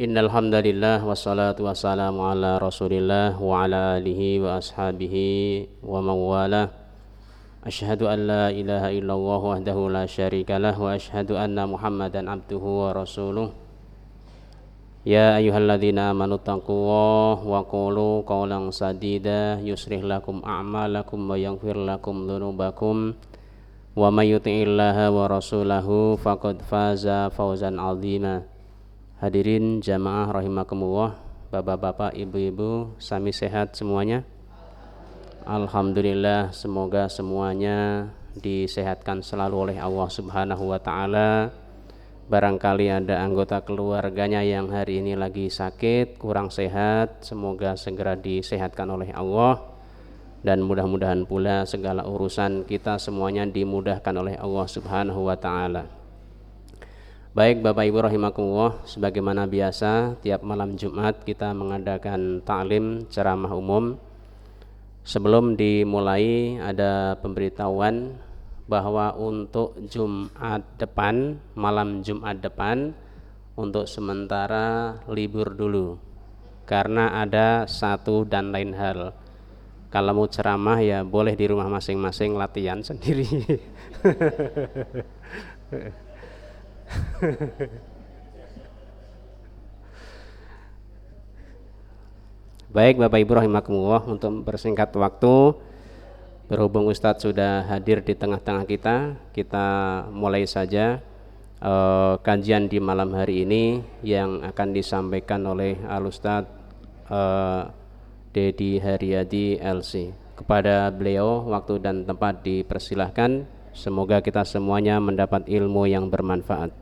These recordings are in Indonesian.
Innal hamdalillah wassalatu wassalamu ala Rasulillah wa ala alihi wa ashabihi wa mawalah. Asyhadu an la ilaha illallah wahdahu la syarikalah wa asyhadu anna Muhammadan abduhu wa rasuluh. Ya ayyuhalladzina amanu taqullaha wa qulu qawlan sadida yuslih lakum a'malakum wa yaghfir lakum dzunubakum wa may yuti'illaha wa rasulahu faqad faza fawzan 'azima. Hadirin jamaah rahimakumullah, bapak-bapak, ibu-ibu, sami sehat semuanya? Alhamdulillah, semoga semuanya disehatkan selalu oleh Allah Subhanahu wa taala. Barangkali ada anggota keluarganya yang hari ini lagi sakit, kurang sehat, semoga segera disehatkan oleh Allah. Dan mudah-mudahan pula segala urusan kita semuanya dimudahkan oleh Allah Subhanahu wa taala. Baik Bapak Ibu rahimakumullah, sebagaimana biasa tiap malam Jumat kita mengadakan ta'lim ceramah umum. Sebelum dimulai ada pemberitahuan bahwa untuk Jumat depan, malam Jumat depan, untuk sementara libur dulu karena ada satu dan lain hal. Kalau mau ceramah ya boleh di rumah masing-masing latihan sendiri. Baik Bapak Ibu rahimakumullah, untuk mempersingkat waktu, berhubung Ustadz sudah hadir di tengah-tengah kita mulai saja kajian di malam hari ini yang akan disampaikan oleh Al-Ustadz Dedi Haryadi LC. Kepada beliau waktu dan tempat dipersilahkan. Semoga kita semuanya mendapat ilmu yang bermanfaat.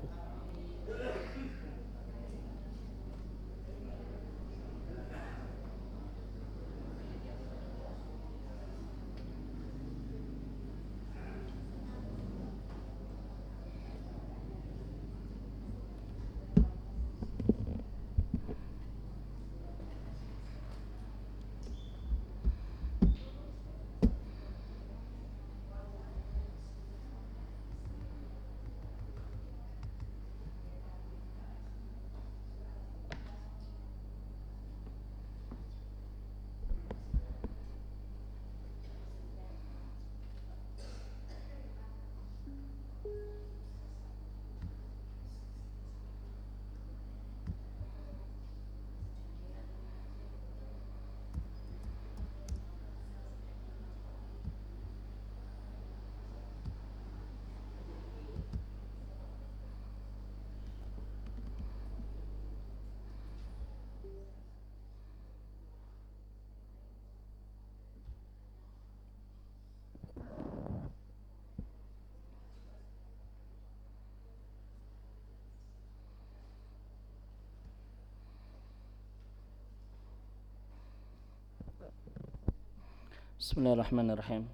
Bismillahirrahmanirrahim.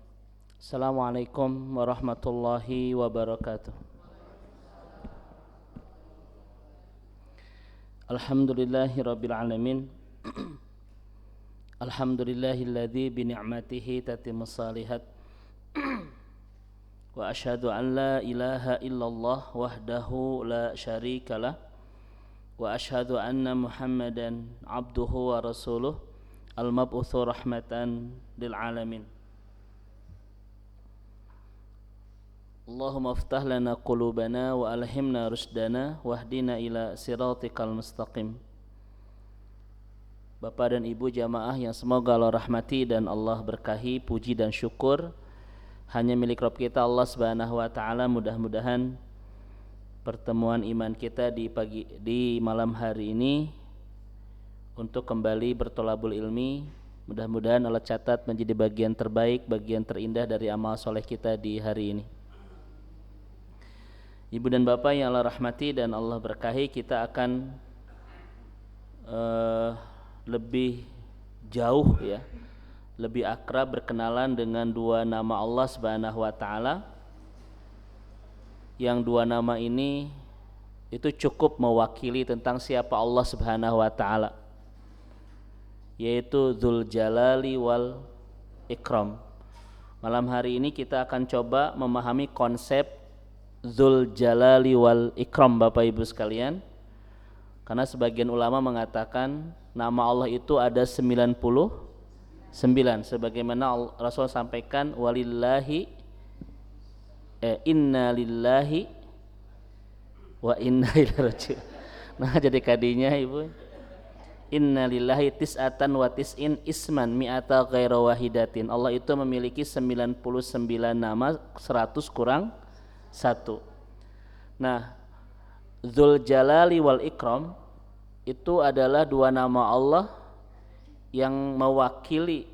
Assalamualaikum warahmatullahi wabarakatuh. Alhamdulillahi rabbil alamin. Alhamdulillahilladzi bi ni'matihi tatimmus shalihat. Wa asyhadu an la ilaha illallah wahdahu la syarikalah. Wa asyhadu anna Muhammadan abduhu wa rasuluh al-mab'utsu rahmatan lil alamin. Allahumma aftah lana qulubana wa alhimna rusdana wahdina ila siratikal mustaqim. Bapak dan Ibu jamaah yang semoga Allah rahmati dan Allah berkahi, puji dan syukur hanya milik Rabb kita Allah Subhanahu wa taala. Mudah-mudahan pertemuan iman kita di malam hari ini untuk kembali bertolabul ilmi, mudah-mudahan Allah catat menjadi bagian terbaik, bagian terindah dari amal soleh kita di hari ini. Ibu dan Bapak yang Allah rahmati dan Allah berkahi, kita akan lebih jauh ya, lebih akrab berkenalan dengan dua nama Allah Subhanahu wa taala. Yang dua nama ini itu cukup mewakili tentang siapa Allah Subhanahu wa taala, yaitu Dzul Jalali wal Ikram. Malam hari ini kita akan coba memahami konsep Dzul Jalali wal Ikram, Bapak Ibu sekalian. Karena sebagian ulama mengatakan nama Allah itu ada 99, sebagaimana Rasul sampaikan walillahi inna lillahi wa inna ilaihi raji'un. Nah jadi kadinya Ibu, inna lillahi tis'atan wa tis'in isman mi'ata ghaira wahidatin. Allah itu memiliki 99 nama, 100 kurang 1. Nah, Dzul Jalali wal Ikram itu adalah 2 nama Allah yang mewakili,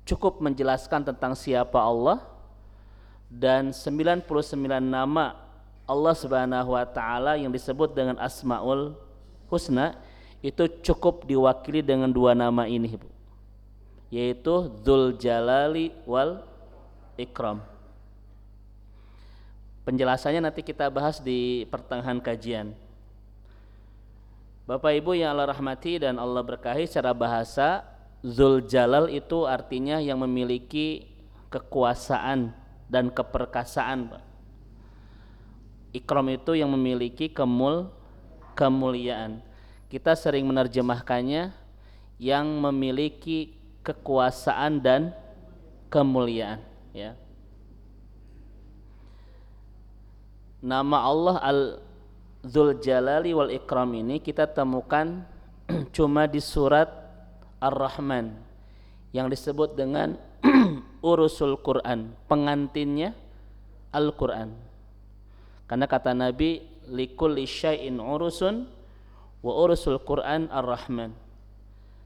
cukup menjelaskan tentang siapa Allah, dan 99 nama Allah Subhanahu wa taala yang disebut dengan Asmaul Husna itu cukup diwakili dengan 2 nama ini, Bu, yaitu Dzul Jalali wal Ikram. Penjelasannya nanti kita bahas di pertengahan kajian. Bapak Ibu yang Allah rahmati dan Allah berkahi, secara bahasa Dzul Jalal itu artinya yang memiliki kekuasaan dan keperkasaan, Pak. Ikram itu yang memiliki kemuliaan. Kita sering menerjemahkannya yang memiliki kekuasaan dan kemuliaan, ya. Nama Allah Al-Dzul Jalali wal Ikram ini kita temukan cuma di surat Ar-Rahman yang disebut dengan urusul Quran, pengantinnya Al-Quran. Karena kata Nabi, likulli syai'in urusun wa urusul Quran Ar-Rahman.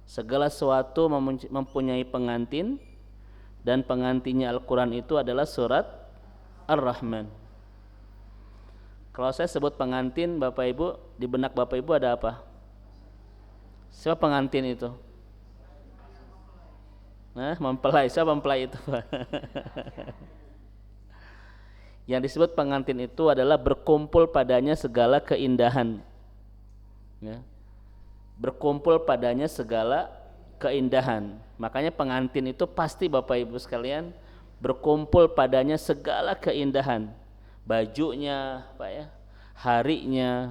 Segala sesuatu mempunyai pengantin, dan pengantinnya Al-Quran itu adalah surat Ar-Rahman. Kalau saya sebut pengantin, Bapak Ibu, di benak Bapak Ibu ada apa? Siapa pengantin itu? Nah, mempelai. Siapa mempelai itu, Pak? Yang disebut pengantin itu adalah berkumpul padanya segala keindahan, ya. Berkumpul padanya segala keindahan. Makanya pengantin itu pasti, Bapak Ibu sekalian, berkumpul padanya segala keindahan. Bajunya, Pak, ya, harinya,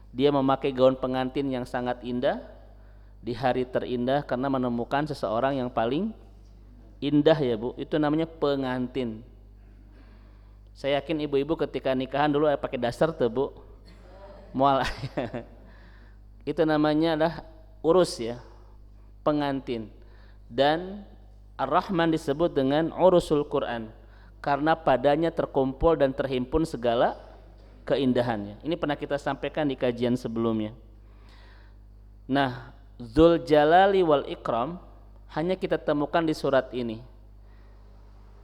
dia memakai gaun pengantin yang sangat indah di hari terindah karena menemukan seseorang yang paling indah, ya Bu. Itu namanya pengantin. Saya yakin ibu-ibu ketika nikahan dulu pakai dasar tuh, Bu. Mual. Itu namanya adalah urus, ya, pengantin. Dan Ar-Rahman disebut dengan urusul Quran karena padanya terkumpul dan terhimpun segala keindahannya. Ini pernah kita sampaikan di kajian sebelumnya. Nah, Dzul Jalali wal Ikram hanya kita temukan di surat ini.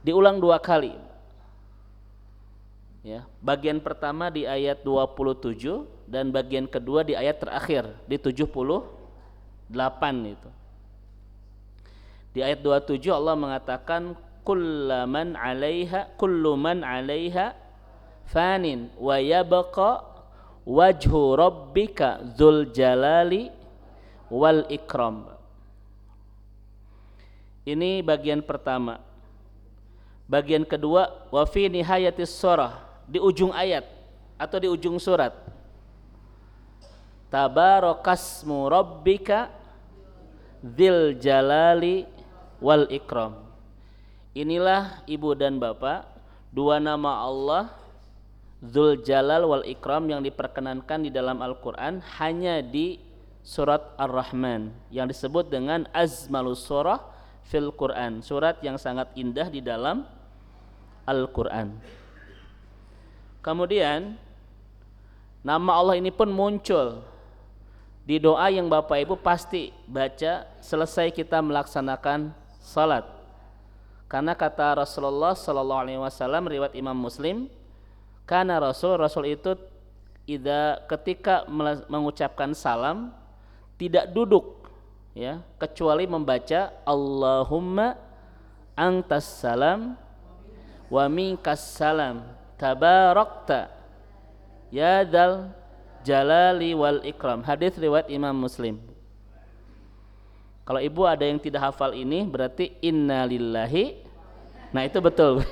Diulang 2 kali. Ya, bagian pertama di ayat 27 dan bagian kedua di ayat terakhir di 78 itu. Di ayat 27 Allah mengatakan kullu man 'alaiha fanin wa yabqa wajhu rabbika dzul jalali wal ikram. Ini bagian pertama. Bagian kedua, wa fi nihayatis surah, di ujung ayat atau di ujung surat. Tabarakasmu rabbika dzil jalali wal ikram. Inilah Ibu dan Bapak, 2 nama Allah Dzul Jalal wal Ikram yang diperkenankan di dalam Al-Quran hanya di surat Ar-Rahman yang disebut dengan Azmalus Surah fil Quran, surat yang sangat indah di dalam Al-Quran. Kemudian nama Allah ini pun muncul di doa yang Bapak Ibu pasti baca selesai kita melaksanakan salat. Karena kata Rasulullah sallallahu alaihi wasallam riwayat Imam Muslim, karena Rasul itu ketika mengucapkan salam tidak duduk, ya, kecuali membaca Allahumma antas salam wa minkas salam tabarakta ya dzal jalali wal ikram. Hadis riwayat Imam Muslim. Kalau ibu ada yang tidak hafal ini berarti inna lillahi. Nah itu betul.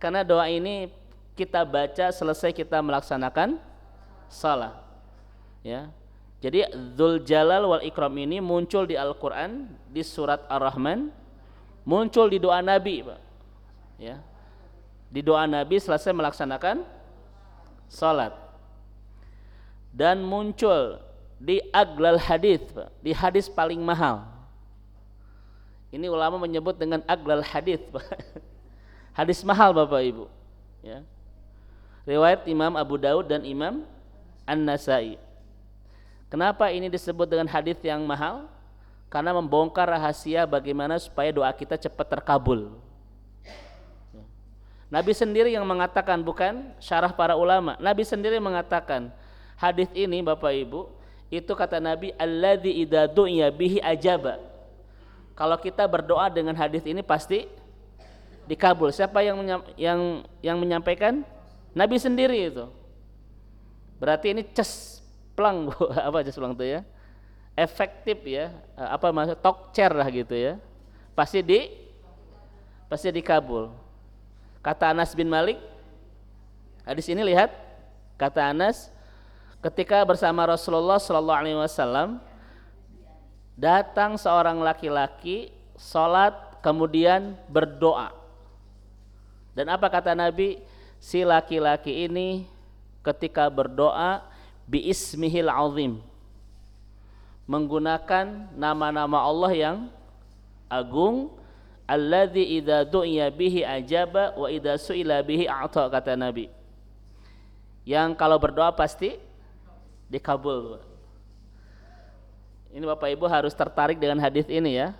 Karena doa ini kita baca selesai kita melaksanakan salah. Ya. Jadi Dzul Jalal wal Ikram ini muncul di Al-Qur'an di surat Ar-Rahman, muncul di doa Nabi, Pak. Ya. Di doa Nabi selesai melaksanakan salat. Dan muncul di aglal hadis, Pak, di hadis paling mahal. Ini ulama menyebut dengan aglal hadis, Pak. Hadis mahal Bapak Ibu. Ya. Riwayat Imam Abu Daud dan Imam An-Nasai. Kenapa ini disebut dengan hadis yang mahal? Karena membongkar rahasia bagaimana supaya doa kita cepat terkabul. Nabi sendiri yang mengatakan, bukan syarah para ulama. Nabi sendiri mengatakan hadis ini Bapak Ibu, itu kata Nabi, alladzi idza du'iya bihi ajaba. Kalau kita berdoa dengan hadis ini pasti dikabul. Siapa yang menyampaikan? Nabi sendiri itu. Berarti ini plang, Bu. Apa plang itu ya? Efektif ya. Apa maksud tokcer lah gitu ya. Pasti dikabul. Kata Anas bin Malik, hadis ini lihat, kata Anas, ketika bersama Rasulullah sallallahu alaihi wasallam datang seorang laki-laki salat kemudian berdoa. Dan apa kata Nabi? Si laki-laki ini ketika berdoa biismihil azim, menggunakan nama-nama Allah yang agung, alladzi idza du'iya bihi ajaba wa idza su'ila bihi a'ta, kata Nabi. Yang kalau berdoa pasti dikabul. Ini Bapak Ibu harus tertarik dengan hadis ini ya.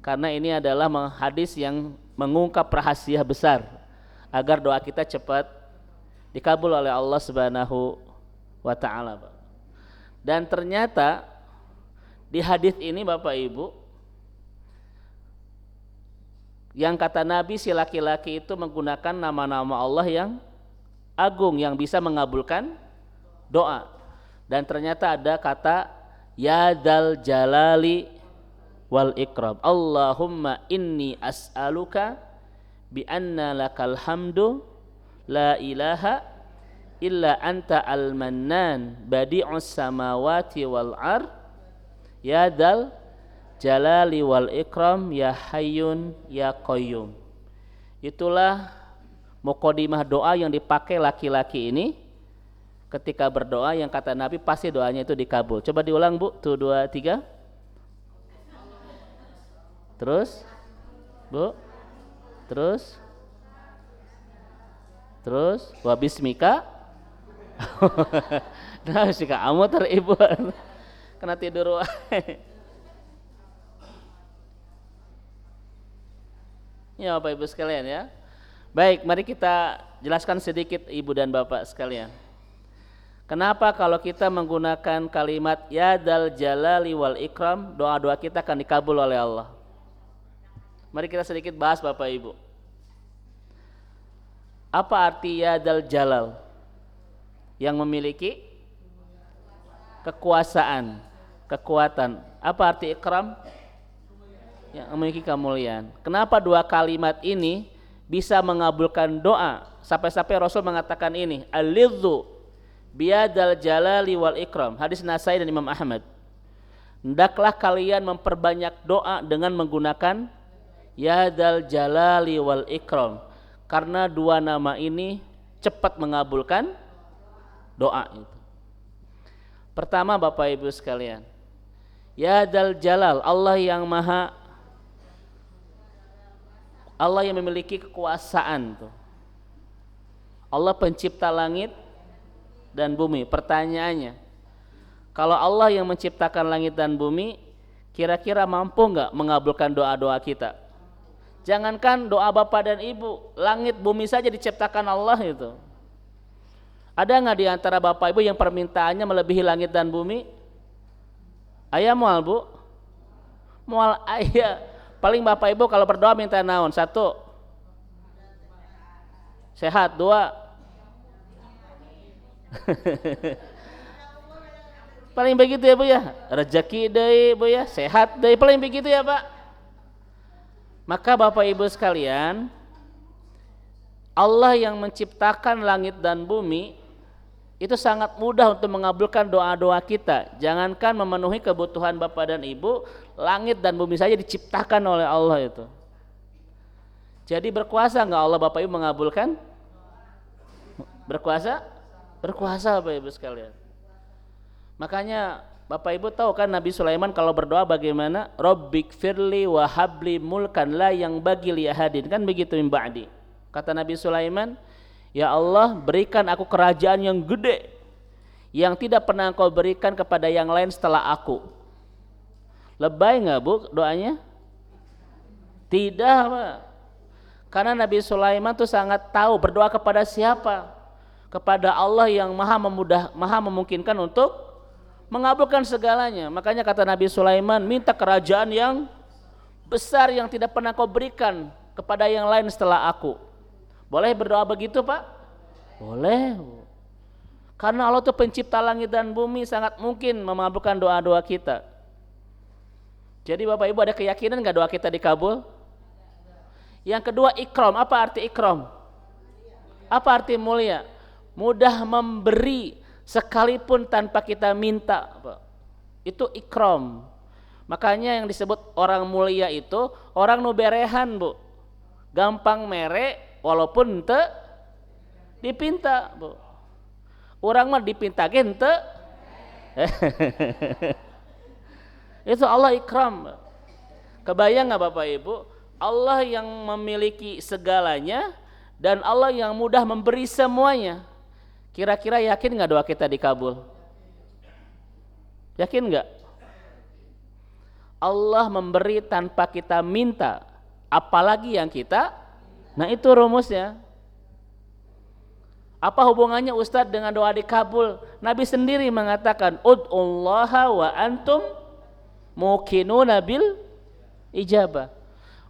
Karena ini adalah hadis yang mengungkap rahasia besar agar doa kita cepat dikabul oleh Allah Subhanahu wa ta'ala. Dan ternyata di hadis ini Bapak Ibu, yang kata Nabi si laki-laki itu menggunakan nama-nama Allah yang agung yang bisa mengabulkan doa. Dan ternyata ada kata ya dzal jalali wal ikram. Allahumma inni as'aluka bi anna lakal hamdu la ilaha illa anta al-mannan badi'us samawati wal ard ya dzal jalali wal ikram ya hayyun ya qayyum. Itulah muqaddimah doa yang dipakai laki-laki ini ketika berdoa, yang kata Nabi pasti doanya itu dikabul. Coba diulang Bu, 1, 2, 3. Terus Bu, terus wa bismika. Nah, si kamu teribu kena tidur. Ya Bapak Ibu sekalian ya. Baik, mari kita jelaskan sedikit Ibu dan Bapak sekalian. Kenapa kalau kita menggunakan kalimat ya dzal jalali wal ikram, doa-doa kita akan dikabul oleh Allah. Mari kita sedikit bahas Bapak Ibu. Apa arti ya dzal jalal? Yang memiliki kekuasaan, kekuatan. Apa arti ikram? Yang memiliki kemuliaan. Kenapa dua kalimat ini bisa mengabulkan doa? Sampai-sampai Rasul mengatakan ini, al-lidzu biyadal jalali wal ikram. Hadis Nasai dan Imam Ahmad. Hendaklah kalian memperbanyak doa dengan menggunakan yadal jalali wal ikram, karena dua nama ini cepat mengabulkan doa itu. Pertama Bapak Ibu sekalian, yadal jalal, Allah yang memiliki kekuasaan tuh. Allah pencipta langit dan bumi. Pertanyaannya, kalau Allah yang menciptakan langit dan bumi, kira-kira mampu nggak mengabulkan doa-doa kita? Jangankan doa bapak dan ibu, langit bumi saja diciptakan Allah itu. Ada nggak di antara bapak ibu yang permintaannya melebihi langit dan bumi? Ayah mual Bu? Mual ayah. Paling bapak ibu kalau berdoa minta naon? 1, sehat. 2, paling begitu ya Bu ya, rezeki deui Bu ya, sehat deui, paling begitu ya Pak. Maka Bapak Ibu sekalian, Allah yang menciptakan langit dan bumi itu sangat mudah untuk mengabulkan doa-doa kita. Jangankan memenuhi kebutuhan bapak dan ibu, langit dan bumi saja diciptakan oleh Allah itu. Jadi berkuasa nggak Allah bapak ibu mengabulkan? Berkuasa? Berkuasa bapak ibu sekalian. Makanya bapak ibu tahu kan Nabi Sulaiman kalau berdoa bagaimana? Rabbik firli wa habli mulkan la yang bagi li ahadin, kan begitu min ba'di. Kata Nabi Sulaiman, ya Allah berikan aku kerajaan yang gede yang tidak pernah Engkau berikan kepada yang lain setelah aku. Lebay nggak bu doanya? Tidak Pak. Karena Nabi Sulaiman tuh sangat tahu berdoa kepada siapa? Kepada Allah yang maha memungkinkan untuk mengabulkan segalanya. Makanya kata Nabi Sulaiman, minta kerajaan yang besar yang tidak pernah Kau berikan kepada yang lain setelah aku. Boleh berdoa begitu Pak? Boleh. Karena Allah itu pencipta langit dan bumi, sangat mungkin mengabulkan doa-doa kita. Jadi Bapak Ibu ada keyakinan nggak doa kita dikabul? Yang kedua ikram. Apa arti ikram? Apa arti mulia? Mudah memberi sekalipun tanpa kita minta Pak. Itu ikram. Makanya yang disebut orang mulia itu orang nu berehan Bu, gampang mere walaupun ente dipinta Bu. Orang mah dipinta ente itu Allah ikram. Kebayang nggak Bapak Ibu, Allah yang memiliki segalanya dan Allah yang mudah memberi semuanya. Kira-kira yakin nggak doa kita dikabul? Yakin nggak? Allah memberi tanpa kita minta, apalagi yang kita. Nah itu rumusnya. Apa hubungannya Ustadz dengan doa dikabul? Nabi sendiri mengatakan, ud'ullaha wa antum muqinuna bil ijabah.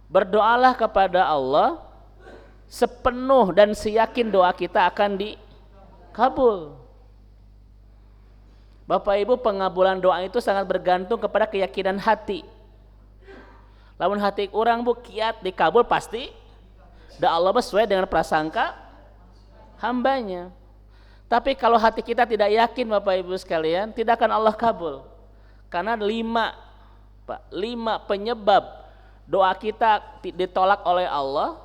Berdoalah kepada Allah sepenuh dan seyakin doa kita akan dikabul. Bapak Ibu, pengabulan doa itu sangat bergantung kepada keyakinan hati. Lamun hati orang bu kiat dikabul pasti da Allah sesuai dengan prasangka hambanya. Tapi kalau hati kita tidak yakin Bapak Ibu sekalian, tidak akan Allah kabul. Karena 5 penyebab doa kita ditolak oleh Allah.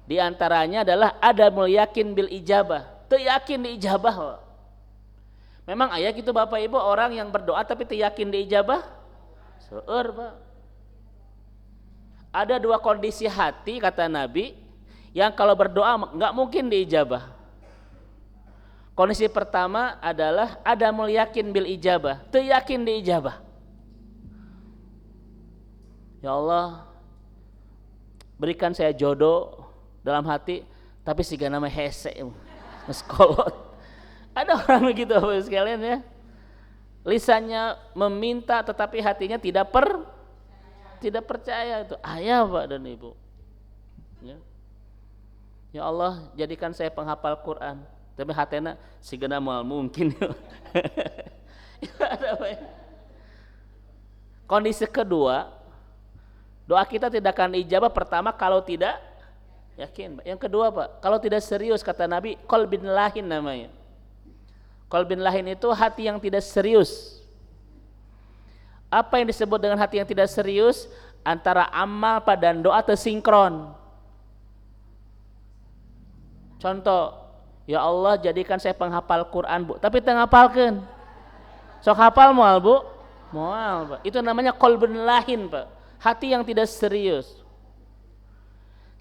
Di antaranya adalah adamul yakin bil ijabah. Teu yakin diijabah. Memang aya gitu Bapak Ibu orang yang berdoa tapi teu yakin diijabah? Seueur Pak. Ada 2 kondisi hati kata Nabi yang kalau berdoa nggak mungkin diijabah. Kondisi pertama adalah adamul yakin bil ijabah, teu yakin diijabah. Ya Allah, berikan saya jodoh dalam hati, tapi siga nama hese, meskolot. Ada orang begitu Bapak sekalian ya. Lisannya meminta tetapi hatinya tidak percaya itu. Ayah Pak dan Ibu. Ya. Ya Allah, jadikan saya penghafal Quran. Tapi hatena sigana moal mungkin. Kondisi kedua, doa kita tidak akan ijabah pertama kalau tidak yakin. Yang kedua Pak, kalau tidak serius kata Nabi, qalbin lahin namanya. Qalbin lahin itu hati yang tidak serius. Apa yang disebut dengan hati yang tidak serius? Antara amal dan doa tersinkron. Contoh, ya Allah jadikan saya penghafal Quran Bu, tapi teu ngapalkeun. Sok hafal moal Bu? Moal Pak. Itu namanya qalbun lahin Pak. Hati yang tidak serius.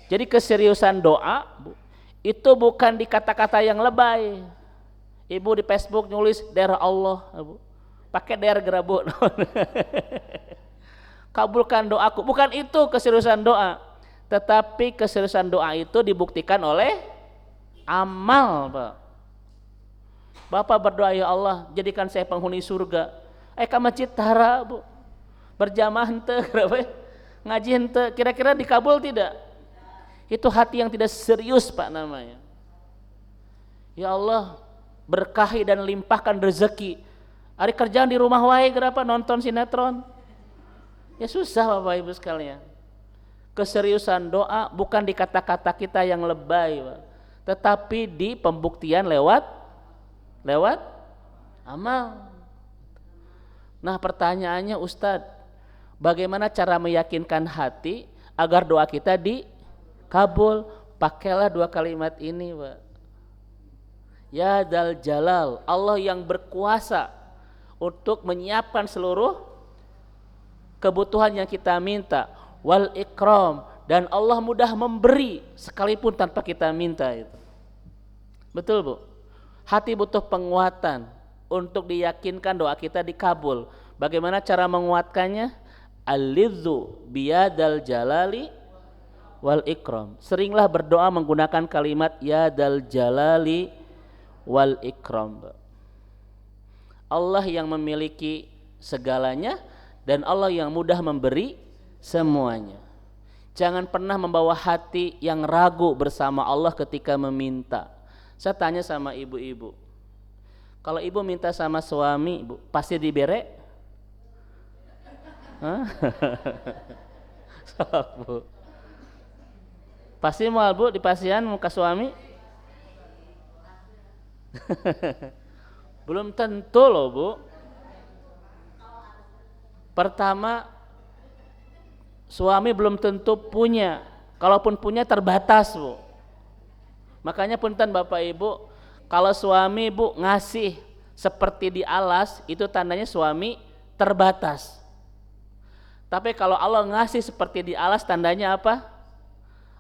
Jadi keseriusan doa Bu, itu bukan di kata-kata yang lebay. Ibu di Facebook nulis daerah Allah Bu. Pakai daerah gerabu. Kabulkan doaku. Bukan itu keseriusan doa. Tetapi keseriusan doa itu dibuktikan oleh amal Pak. Bapak berdoa ya Allah jadikan saya penghuni surga. Ka masjid tara Bu. Berjamaah henteu ngaji henteu, kira-kira dikabul tidak? Itu hati yang tidak serius Pak namanya. Ya Allah berkahi dan limpahkan rezeki. Ari kerjaan di rumah wae gerapa nonton sinetron. Ya susah Bapak Ibu sekalian. Keseriusan doa bukan di kata-kata kita yang lebay Pak, tetapi di pembuktian lewat Lewat amal. Nah pertanyaannya Ustadz, bagaimana cara meyakinkan hati agar doa kita dikabul? Pakailah 2 kalimat ini, Pak. Ya Dzal Jalal, Allah yang berkuasa untuk menyiapkan seluruh kebutuhan yang kita minta. Wal ikram, dan Allah mudah memberi sekalipun tanpa kita minta itu. Betul, Bu? Hati butuh penguatan untuk diyakinkan doa kita dikabul. Bagaimana cara menguatkannya? Al-lidzu biyadal jalali wal ikram. Seringlah berdoa menggunakan kalimat ya dal jalali wal ikram. Allah yang memiliki segalanya dan Allah yang mudah memberi semuanya. Jangan pernah membawa hati yang ragu bersama Allah ketika meminta. Saya tanya sama ibu-ibu, kalau ibu minta sama suami, Bu, pasti dibere? Hah? Sok, Bu. Pasti mau, Bu, dipasihan muka suami? Belum tentu loh, Bu. Pertama, suami belum tentu punya. Kalaupun punya terbatas, Bu. Makanya punten Bapak Ibu, kalau suami Bu ngasih seperti di alas, itu tandanya suami terbatas. Tapi kalau Allah ngasih seperti di alas, tandanya apa?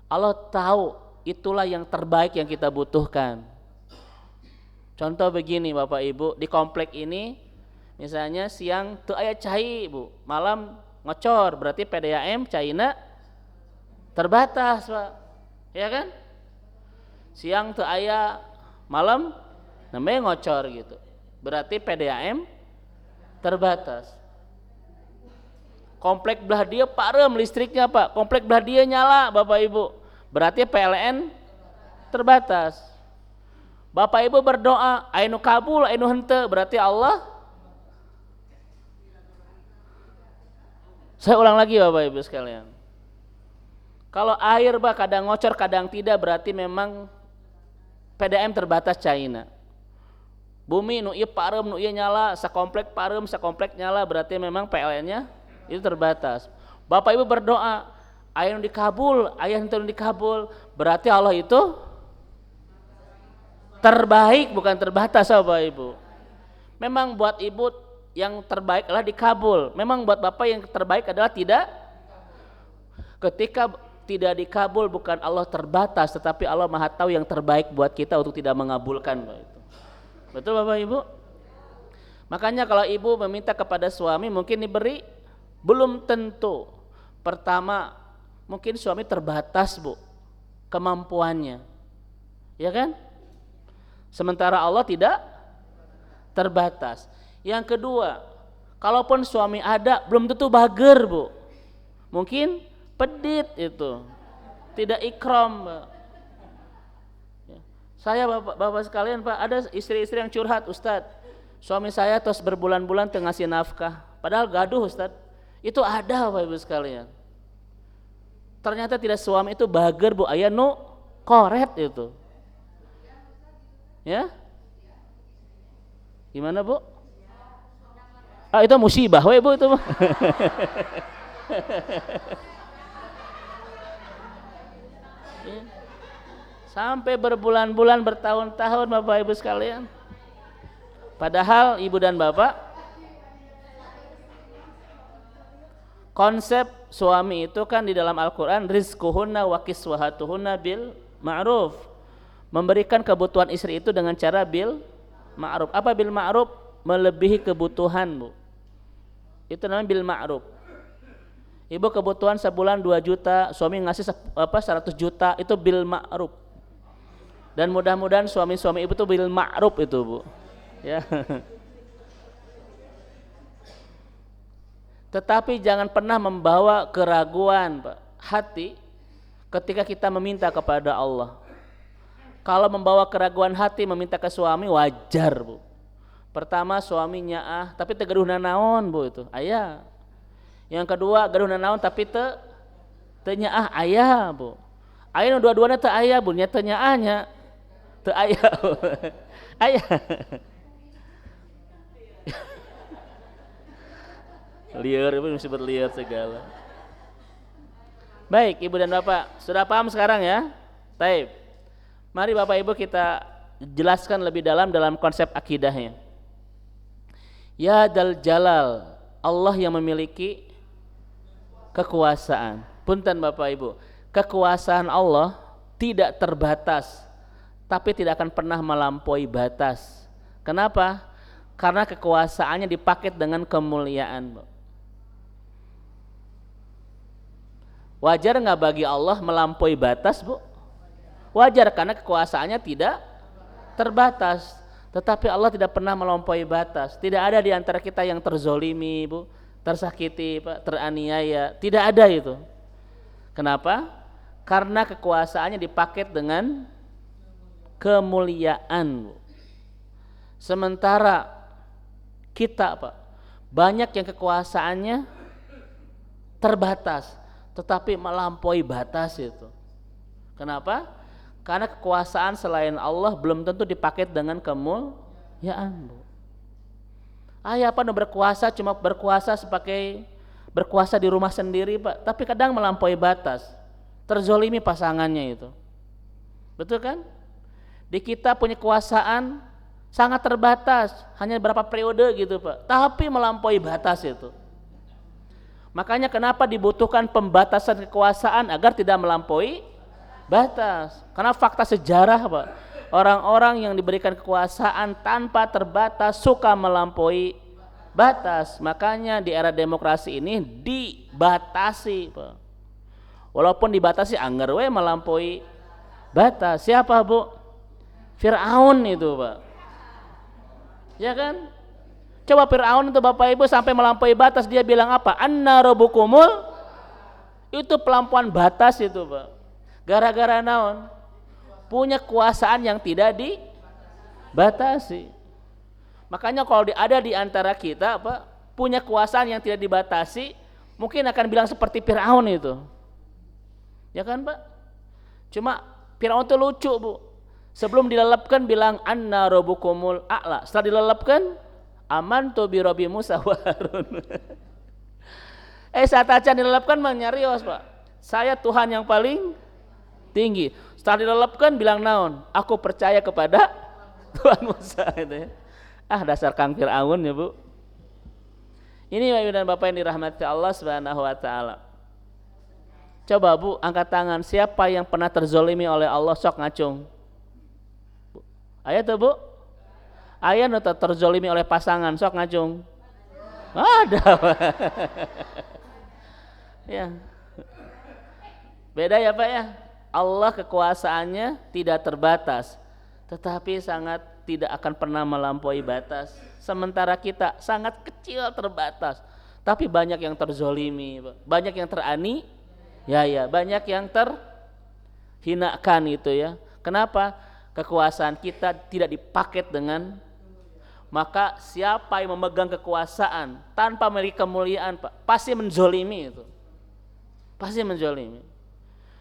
Allah tahu itulah yang terbaik yang kita butuhkan. Contoh begini Bapak Ibu, di komplek ini misalnya siang teu aya cai, Bu, malam ngocor, berarti PDAM caina terbatas, Pak. Ya kan? Siang teu aya, malam namanya ngocor gitu. Berarti PDAM terbatas. Komplek belah dia parem listriknya, Pak. Komplek belah dia nyala, Bapak Ibu. Berarti PLN terbatas. Bapak Ibu berdoa, ainu kabul, ainu henteu, berarti Allah. Saya ulang lagi Bapak Ibu sekalian. Kalau air Pak kadang ngocor, kadang tidak, berarti memang PDAM terbatas caina. Bumi nu ieu parem, nu ieu nyala, sakomplek parem, sakomplek nyala, berarti memang PLN-nya itu terbatas. Bapak Ibu berdoa, aya nu dikabul, aya nu teu dikabul, berarti Allah itu terbaik, bukan terbatas Bapak Ibu. Memang buat Ibu yang terbaik adalah dikabul. Memang buat Bapak yang terbaik adalah tidak. Ketika tidak dikabul bukan Allah terbatas, tetapi Allah Maha tahu yang terbaik buat kita untuk tidak mengabulkan. Betul Bapak Ibu? Makanya kalau ibu meminta kepada suami mungkin diberi, belum tentu. Pertama, mungkin suami terbatas, Bu, kemampuannya. Ya kan? Sementara Allah tidak terbatas. Yang kedua, kalaupun suami ada belum tentu bager, Bu. Mungkin pedit itu, tidak ikram. Ya. Saya bapak sekalian Pak, ada istri-istri yang curhat, Ustadz, suami saya terus berbulan-bulan tengah ngasih nafkah, padahal gaduh Ustadz. Itu ada Bapak Ibu sekalian. Ternyata tidak suami itu bager, Bu, aya nu koret itu. Ya? Gimana Bu? Itu musibah we Bu itu. Sampai berbulan-bulan, bertahun-tahun Bapak Ibu sekalian. Padahal Ibu dan Bapak, konsep suami itu kan di dalam Al-Quran, rizquhunna wa kiswahatuhunna bil ma'ruf. Memberikan kebutuhan istri itu dengan cara bil ma'ruf. Apa bil ma'ruf? Melebihi kebutuhan, Bu. Itu namanya bil ma'ruf. Ibu kebutuhan sebulan 2 juta, suami ngasih 100 juta, itu bil ma'ruf. Dan mudah-mudahan suami-suami ibu itu bil ma'ruf itu, Bu. Ya. Tetapi jangan pernah membawa keraguan, Pak, hati ketika kita meminta kepada Allah. Kalau membawa keraguan hati meminta ke suami wajar, Bu. Pertama suaminya tapi teu gaduh nanaon, Bu, itu. Aya. Yang kedua gaduh nanaon tapi teu nyaah aya, Bu. Aya nu dua-duana teu aya, Bu, nya teu nyaahnya. Teu aya. Aya. Liar, ibu disebut liar segala. Baik, ibu dan bapak, sudah paham sekarang ya? Taib. Mari bapak ibu kita jelaskan lebih dalam konsep akidahnya. Ya Dal Jalal, Allah yang memiliki kekuasaan. Punten bapak ibu, kekuasaan Allah tidak terbatas, tapi tidak akan pernah melampaui batas. Kenapa? Karena kekuasaannya dipaket dengan kemuliaan. Wajar nggak bagi Allah melampaui batas, Bu? Wajar, karena kekuasaannya tidak terbatas. Tetapi Allah tidak pernah melampaui batas. Tidak ada di antara kita yang terzolimi, Bu, tersakiti, Pak, teraniaya. Tidak ada itu. Kenapa? Karena kekuasaannya dipaket dengan kemuliaan, Bu. Sementara kita, Pak, banyak yang kekuasaannya terbatas, tetapi melampaui batas itu. Kenapa? Karena kekuasaan selain Allah belum tentu dipaket dengan kemuliaan. Ayah apa berkuasa cuma berkuasa sebagai berkuasa di rumah sendiri, Pak, tapi kadang melampaui batas, terzolimi pasangannya itu. Betul kan? Di kita punya kekuasaan sangat terbatas, hanya berapa periode gitu, Pak, tapi melampaui batas itu. Makanya kenapa dibutuhkan pembatasan kekuasaan agar tidak melampaui batas. Karena fakta sejarah, Pak, orang-orang yang diberikan kekuasaan tanpa terbatas suka melampaui batas. Makanya di era demokrasi ini dibatasi, Pak. Walaupun dibatasi anggar we melampaui batas. Siapa, Bu? Fir'aun itu, Pak. Ya kan? Coba Fir'aun itu Bapak Ibu sampai melampaui batas, dia bilang apa? Anna rabbukumul. Itu pelampauan batas itu, Pak. Gara-gara naon? Punya kekuasaan yang tidak dibatasi. Makanya kalau ada di antara kita, Pak, punya kekuasaan yang tidak dibatasi, mungkin akan bilang seperti Fir'aun itu. Ya kan, Pak? Cuma Fir'aun itu lucu, Bu. Sebelum dilelapkan bilang anna rabbukumul a'la. Setelah dilelapkan amantu bi rabbi Musa wa Harun. Saat aja dilelapkan menyarios, Pak. Saya Tuhan yang paling tinggi. Setelah dilelapkan bilang naon? Aku percaya kepada Tuhan Musa itu ya. Dasar Kang Fir'aun ya, Bu. Ini Ibu dan Bapak yang dirahmati Allah Subhanahu wa taala. Coba, Bu, angkat tangan, siapa yang pernah terzolimi oleh Allah, sok ngacung. Ayah tuh, Bu? Ayah nu terzolimi oleh pasangan, sok ngacung. Ada. Ya. Beda ya, Pak ya. Allah kekuasaannya tidak terbatas, tetapi sangat tidak akan pernah melampaui batas. Sementara kita sangat kecil, terbatas, tapi banyak yang terzolimi, banyak yang terani, ya, banyak yang terhinakan itu ya. Kenapa? Kekuasaan kita tidak dipaket dengan, maka siapa yang memegang kekuasaan tanpa memiliki kemuliaan, Pak, pasti menzolimi itu, pasti menzolimi.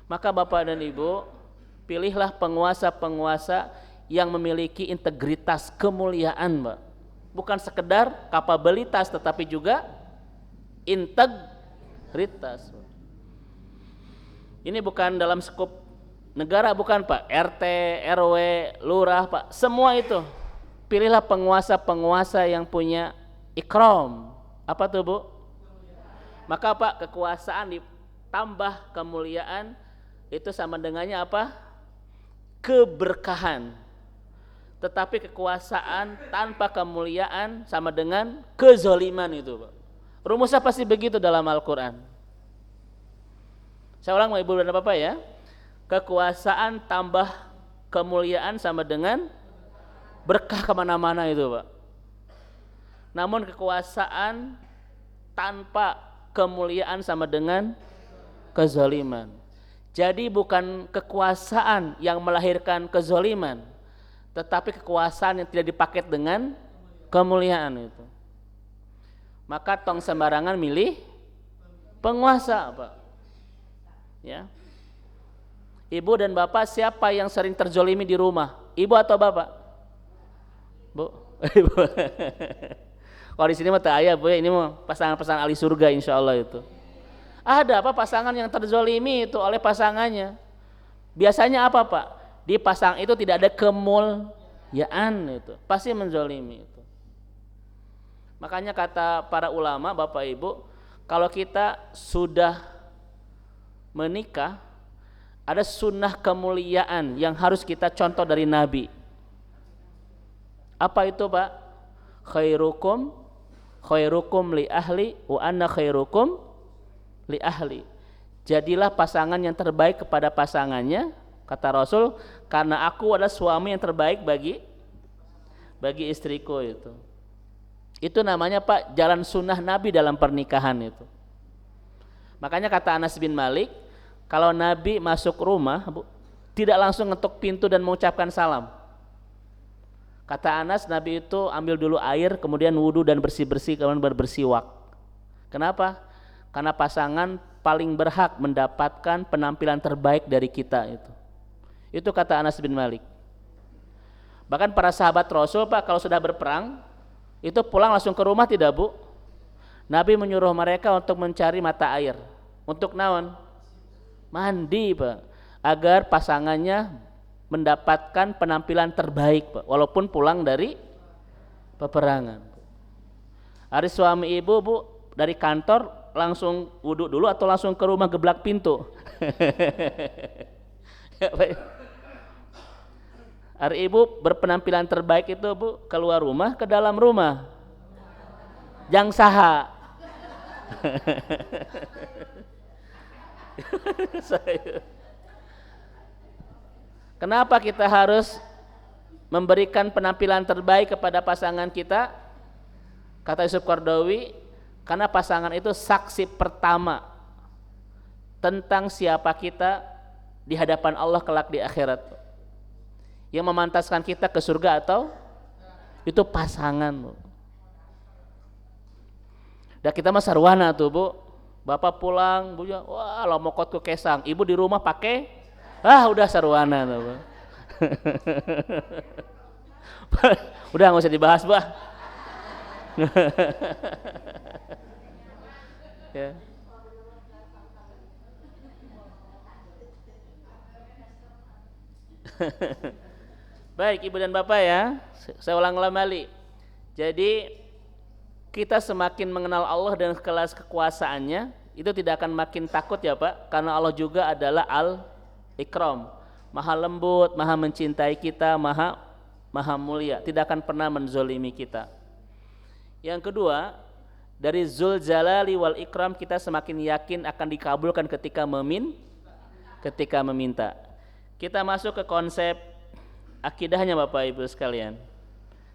Maka Bapak dan Ibu, pilihlah penguasa-penguasa yang memiliki integritas, kemuliaan, Pak. Bukan sekedar kapabilitas, tetapi juga integritas. Ini bukan dalam skup negara, bukan, Pak. RT, RW, lurah, Pak. Semua itu. Pilihlah penguasa-penguasa yang punya ikram. Apa tuh, Bu? Maka, Pak, kekuasaan ditambah kemuliaan itu sama dengannya apa? Keberkahan. Tetapi kekuasaan tanpa kemuliaan sama dengan kezaliman itu, Pak. Rumusnya pasti begitu dalam Al-Quran. Saya ulang, Ibu dan Bapak ya. Kekuasaan tambah kemuliaan sama dengan berkah kemana-mana itu, Pak. Namun kekuasaan tanpa kemuliaan sama dengan kezaliman. Jadi bukan kekuasaan yang melahirkan kezaliman, tetapi kekuasaan yang tidak dipaket dengan kemuliaan itu. Maka tong sembarangan milih penguasa, Pak. Ya. Ibu dan Bapak, siapa yang sering terzolimi di rumah? Ibu atau Bapak? Bu? Ibu. Kalau di sini mah tak aya, Bu, ini mah pasangan-pasangan ahli surga insyaallah itu. Ada apa pasangan yang terzolimi itu oleh pasangannya? Biasanya apa, Pak? Di pasang itu tidak ada kemuliaan itu, pasti menzolimi itu. Makanya kata para ulama, Bapak Ibu, kalau kita sudah menikah, ada sunnah kemuliaan yang harus kita contoh dari Nabi. Apa itu, Pak? Khairukum li ahli wa anna khairukum li ahli. Jadilah pasangan yang terbaik kepada pasangannya, kata Rasul, karena aku adalah suami yang terbaik bagi istriku itu. Itu namanya, Pak, jalan sunnah Nabi dalam pernikahan itu. Makanya kata Anas bin Malik, kalau Nabi masuk rumah, Bu, tidak langsung ngetuk pintu dan mengucapkan salam. Kata Anas, Nabi itu ambil dulu air, kemudian wudhu dan bersih-bersih, kemudian bersiwak. Kenapa? Karena pasangan paling berhak mendapatkan penampilan terbaik dari kita itu. Itu kata Anas bin Malik. Bahkan para sahabat Rasul, Pak, kalau sudah berperang, itu pulang langsung ke rumah tidak, Bu? Nabi menyuruh mereka untuk mencari mata air. Untuk naon? Mandi, Pak, agar pasangannya mendapatkan penampilan terbaik, Pak, walaupun pulang dari peperangan. Hari suami ibu, Bu, dari kantor langsung wudhu dulu atau langsung ke rumah geblak pintu? Hari ibu berpenampilan terbaik itu, Bu, keluar rumah ke dalam rumah. Jang saha. Kenapa kita harus memberikan penampilan terbaik kepada pasangan kita? Kata Yusuf Qaradawi, karena pasangan itu saksi pertama tentang siapa kita di hadapan Allah kelak di akhirat. Yang memantaskan kita ke surga atau itu pasangan. Dan kita mah sarwana tuh, Bu. Bapak pulang, Bu, wah lomokot ke kesang. Ibu di rumah pakai, udah sarwana tuh, Bu. Udah nggak usah dibahas, Bah. Ya. Baik, Ibu dan Bapak ya, saya ulang kembali. Jadi kita semakin mengenal Allah dan kelas kekuasaannya, itu tidak akan makin takut ya, Pak, karena Allah juga adalah Al-Ikram, maha lembut, maha mencintai kita, maha mulia, tidak akan pernah menzolimi kita. Yang kedua, dari Zul Jalali wal Ikram kita semakin yakin akan dikabulkan ketika meminta. Kita masuk ke konsep akidahnya, Bapak Ibu sekalian.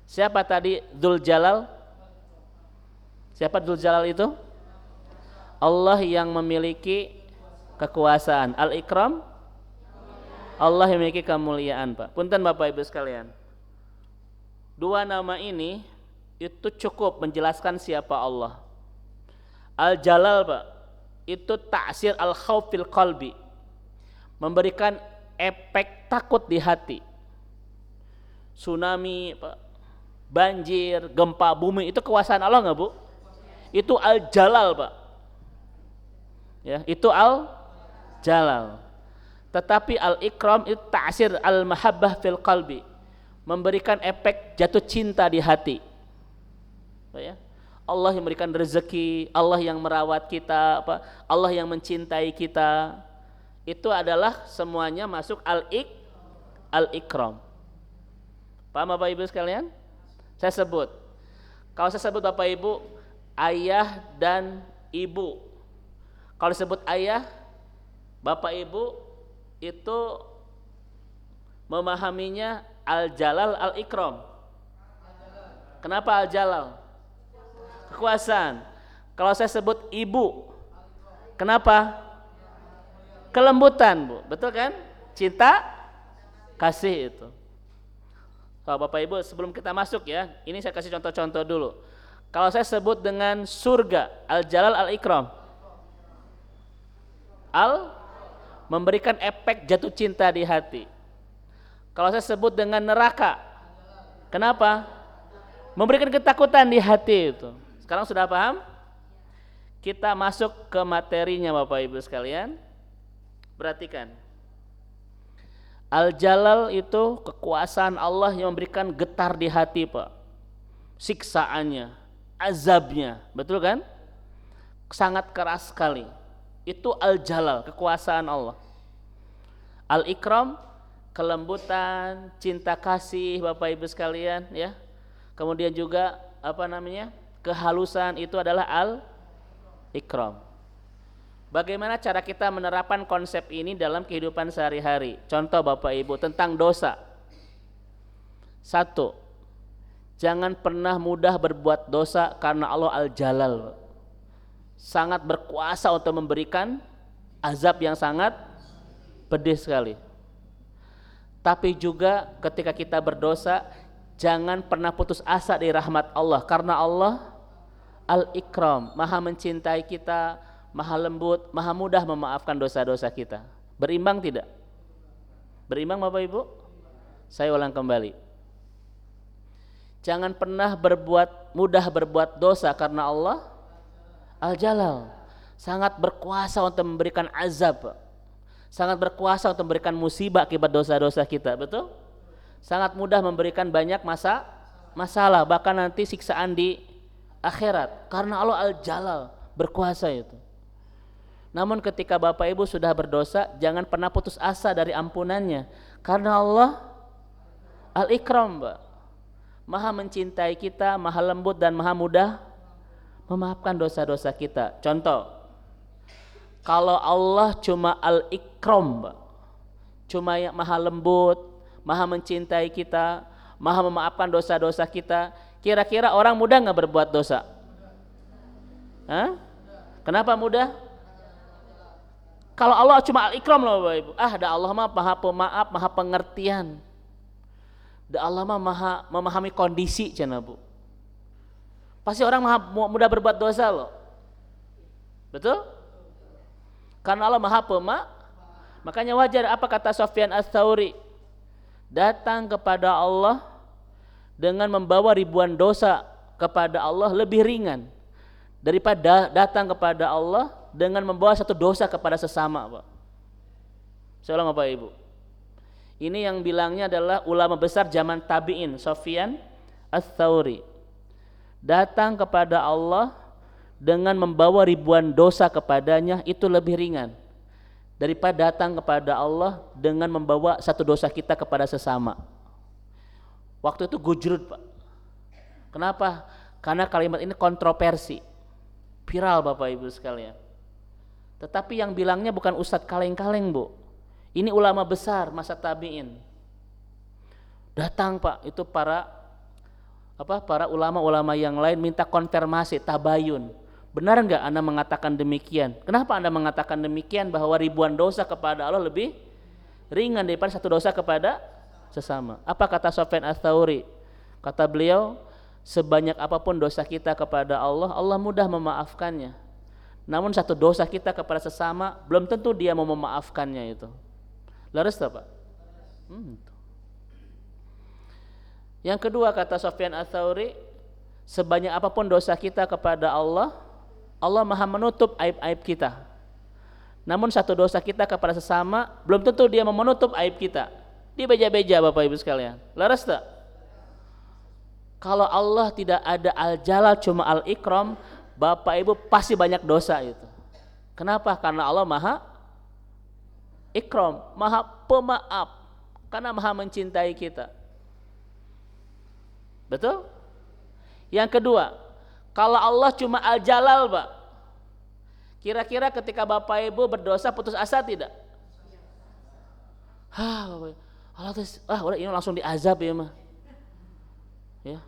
Siapa tadi Dzul Jalal? Siapa Dzul Jalal itu? Allah yang memiliki kekuasaan. Al-Ikram, Allah yang memiliki kemuliaan, Pak. Punten Bapak Ibu sekalian. Dua nama ini itu cukup menjelaskan siapa Allah. Al-Jalal, Pak, itu ta'sir al-khauf fil qalbi, memberikan efek takut di hati. Tsunami, Pak, banjir, gempa bumi, itu kekuasaan Allah nggak, Bu? Itu Al-Jalal, Pak. Ya, itu Al-Jalal. Tetapi Al-Ikram itu ta'sir al-mahabbah fil qalbi, memberikan efek jatuh cinta di hati. Ya. Allah yang memberikan rezeki, Allah yang merawat kita, Allah yang mencintai kita. Itu adalah semuanya masuk Al-Ikram. Paham Bapak Ibu sekalian? Saya sebut. Kalau saya sebut Bapak Ibu, ayah dan ibu. Kalau disebut ayah, Bapak Ibu itu memahaminya Al-Jalal, Al-Ikram. Kenapa Al-Jalal? Kekuasaan. Kalau saya sebut ibu, kenapa? Kelembutan, Bu. Betul kan? Cinta, kasih itu. Kalau Bapak Ibu, sebelum kita masuk ya, ini saya kasih contoh-contoh dulu. Kalau saya sebut dengan surga, Al-Jalal, Al-Ikram. Memberikan efek jatuh cinta di hati. Kalau saya sebut dengan neraka, kenapa? Memberikan ketakutan di hati itu. Sekarang sudah paham? Kita masuk ke materinya Bapak Ibu sekalian. Perhatikan. Al-Jalal itu kekuasaan Allah yang memberikan getar di hati, Pak. Siksaannya, azabnya, betul kan? Sangat keras sekali. Itu Al-Jalal, kekuasaan Allah. Al-Ikram, kelembutan, cinta kasih Bapak Ibu sekalian, ya. Kemudian juga kehalusan itu adalah Al-Ikram. Bagaimana cara kita menerapkan konsep ini dalam kehidupan sehari-hari? Contoh Bapak Ibu tentang dosa. 1. Jangan pernah mudah berbuat dosa karena Allah Al-Jalal. Sangat berkuasa untuk memberikan azab yang sangat pedih sekali. Tapi juga ketika kita berdosa, jangan pernah putus asa dari rahmat Allah, karena Allah Al-Ikram, Maha mencintai kita, Maha lembut, Maha mudah memaafkan dosa-dosa kita. Berimbang tidak? Berimbang Bapak Ibu? Saya ulang kembali. Jangan pernah mudah berbuat dosa karena Allah Al-Jalal, sangat berkuasa untuk memberikan azab, sangat berkuasa untuk memberikan musibah akibat dosa-dosa kita, betul? Sangat mudah memberikan banyak masalah, bahkan nanti siksaan di akhirat, karena Allah Al-Jalal, berkuasa itu. Namun ketika Bapak Ibu sudah berdosa, jangan pernah putus asa dari ampunannya, karena Allah Al-Ikram, Mbak. Maha mencintai kita, Maha lembut dan Maha mudah memaafkan dosa-dosa kita. Contoh, kalau Allah cuma Al-Ikram, Mbak, cuma yang Maha lembut, Maha mencintai kita, Maha memaafkan dosa-dosa kita, kira-kira orang mudah nggak berbuat dosa? Hah? Kenapa mudah? Kalau Allah cuma Al-Ikram loh Bapak Ibu. Ada Allah mah Maha pemaaf, Maha pengertian. Da Allah mah Maha memahami kondisi cenah Bu. Pasti orang mudah berbuat dosa loh. Betul? Karena Allah Maha pemaaf. Makanya wajar apa kata Sufyan Ats-Tsauri? Datang kepada Allah dengan membawa ribuan dosa kepada Allah lebih ringan daripada datang kepada Allah dengan membawa satu dosa kepada sesama, Pak. Saya ulang Bapak Ibu. Ini yang bilangnya adalah ulama besar zaman tabi'in, Sufyan Ats-Tsauri. Datang kepada Allah dengan membawa ribuan dosa kepadanya itu lebih ringan daripada datang kepada Allah dengan membawa satu dosa kita kepada sesama. Waktu itu gujrut, Pak. Kenapa? Karena kalimat ini kontroversi, viral Bapak Ibu sekalian. Tetapi yang bilangnya bukan ustadz kaleng-kaleng, Bu. Ini ulama besar masa tabi'in. Datang, Pak, itu para ulama-ulama yang lain minta konfirmasi, tabayun. Benar enggak Anda mengatakan demikian? Kenapa Anda mengatakan demikian bahwa ribuan dosa kepada Allah lebih ringan daripada satu dosa kepada sesama? Apa kata Sufyan Ats-Tsauri? Kata beliau, sebanyak apapun dosa kita kepada Allah, Allah mudah memaafkannya. Namun satu dosa kita kepada sesama, belum tentu dia mau memaafkannya itu. Laras tak, Pak? Yang kedua kata Sufyan Ats-Tsauri, sebanyak apapun dosa kita kepada Allah, Allah Maha menutup aib-aib kita. Namun satu dosa kita kepada sesama, belum tentu dia mau menutup aib kita. Dia beja-beja Bapak Ibu sekalian. Laras tak? Kalau Allah tidak ada Al-Jalal cuma Al-Ikram, Bapak Ibu pasti banyak dosa itu. Kenapa? Karena Allah Maha Ikram, Maha pemaaf, karena Maha mencintai kita. Betul? Yang kedua, kalau Allah cuma Al-Jalal, Pak, kira-kira ketika Bapak Ibu berdosa putus asa tidak? Allah terus, udah ini langsung diazab ya mah. Ya.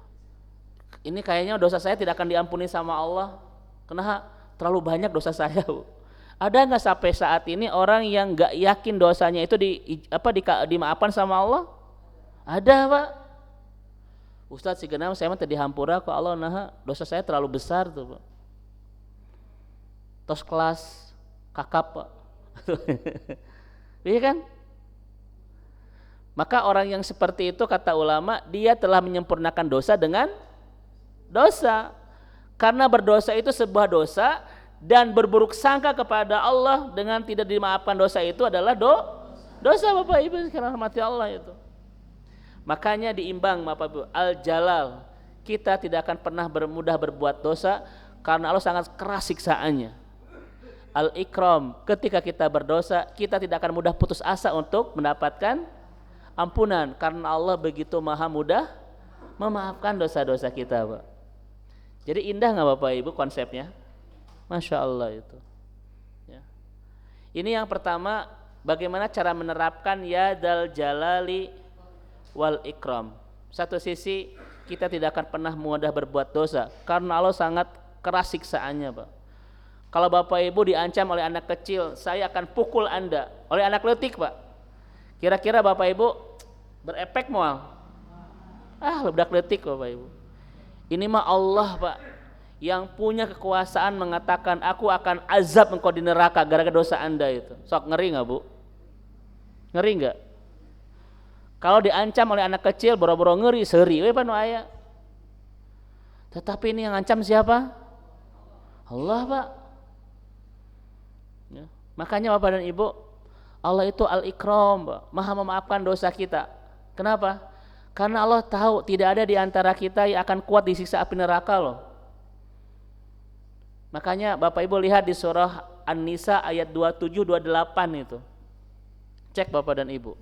Ini kayaknya dosa saya tidak akan diampuni sama Allah. Karena terlalu banyak dosa saya, Bu. Ada nggak sampai saat ini orang yang nggak yakin dosanya itu dimaafkan sama Allah? Ada, Pak. Ustadz Sigenam saya mah tadi hampura kok Allah dosa saya terlalu besar tuh, Pak. Tos kelas kakap, Pak. Iya kan? Maka orang yang seperti itu kata ulama dia telah menyempurnakan dosa dengan dosa. Karena berdosa itu sebuah dosa, dan berburuk sangka kepada Allah dengan tidak dimaafkan dosa itu adalah dosa Bapak Ibu sekalian rahmati Allah itu. Makanya diimbang Bapak Ibu, al-jalal, kita tidak akan pernah mudah berbuat dosa karena Allah sangat keras siksaannya. Al-ikram, ketika kita berdosa kita tidak akan mudah putus asa untuk mendapatkan ampunan karena Allah begitu maha mudah memaafkan dosa-dosa kita, Pak. Jadi indah nggak Bapak Ibu konsepnya? Masya Allah itu ya. Ini yang pertama, bagaimana cara menerapkan ya dal jalali wal ikram. Satu sisi kita tidak akan pernah mudah berbuat dosa karena Allah sangat keras siksaannya, Pak. Kalau Bapak Ibu diancam oleh anak kecil, saya akan pukul Anda, oleh anak letik, Pak, kira-kira Bapak Ibu berefek mual? Ledak letik Bapak Ibu. Ini mah Allah, Pak, yang punya kekuasaan mengatakan aku akan azab engkau di neraka gara-gara dosa Anda itu. Sok ngeri nggak Bu? Ngeri nggak? Kalau diancam oleh anak kecil boro-boro ngeri, seri we panu aya. Tetapi ini yang ancam siapa? Allah, Pak. Ya. Makanya Bapak dan Ibu, Allah itu al-ikram, Pak, maha memaafkan dosa kita. Kenapa? Karena Allah tahu tidak ada di antara kita yang akan kuat disiksa api neraka loh. Makanya Bapak Ibu lihat di surah An-Nisa ayat 27-28 itu. Cek Bapak dan Ibu.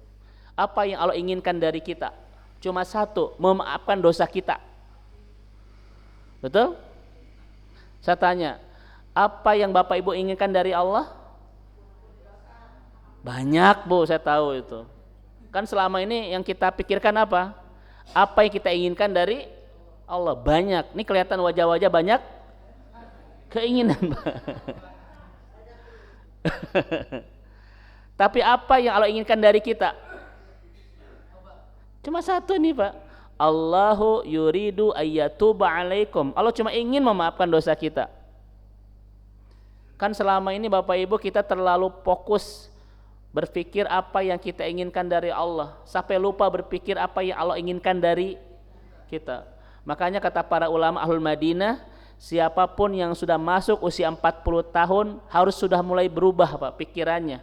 Apa yang Allah inginkan dari kita? Cuma satu, memaafkan dosa kita. Betul? Saya tanya, apa yang Bapak Ibu inginkan dari Allah? Banyak Bu, saya tahu itu. Kan selama ini yang kita pikirkan apa? Apa yang kita inginkan dari Allah? Banyak. Ini kelihatan wajah-wajah banyak keinginan. Tapi apa yang Allah inginkan dari kita? Cuma satu nih, Pak. Allahu yuridu ayyatuba alaikum. Allah cuma ingin memaafkan dosa kita. Kan selama ini Bapak Ibu kita terlalu fokus berpikir apa yang kita inginkan dari Allah, sampai lupa berpikir apa yang Allah inginkan dari kita. Makanya kata para ulama Ahlul Madinah, siapapun yang sudah masuk usia 40 tahun harus sudah mulai berubah, Pak, pikirannya.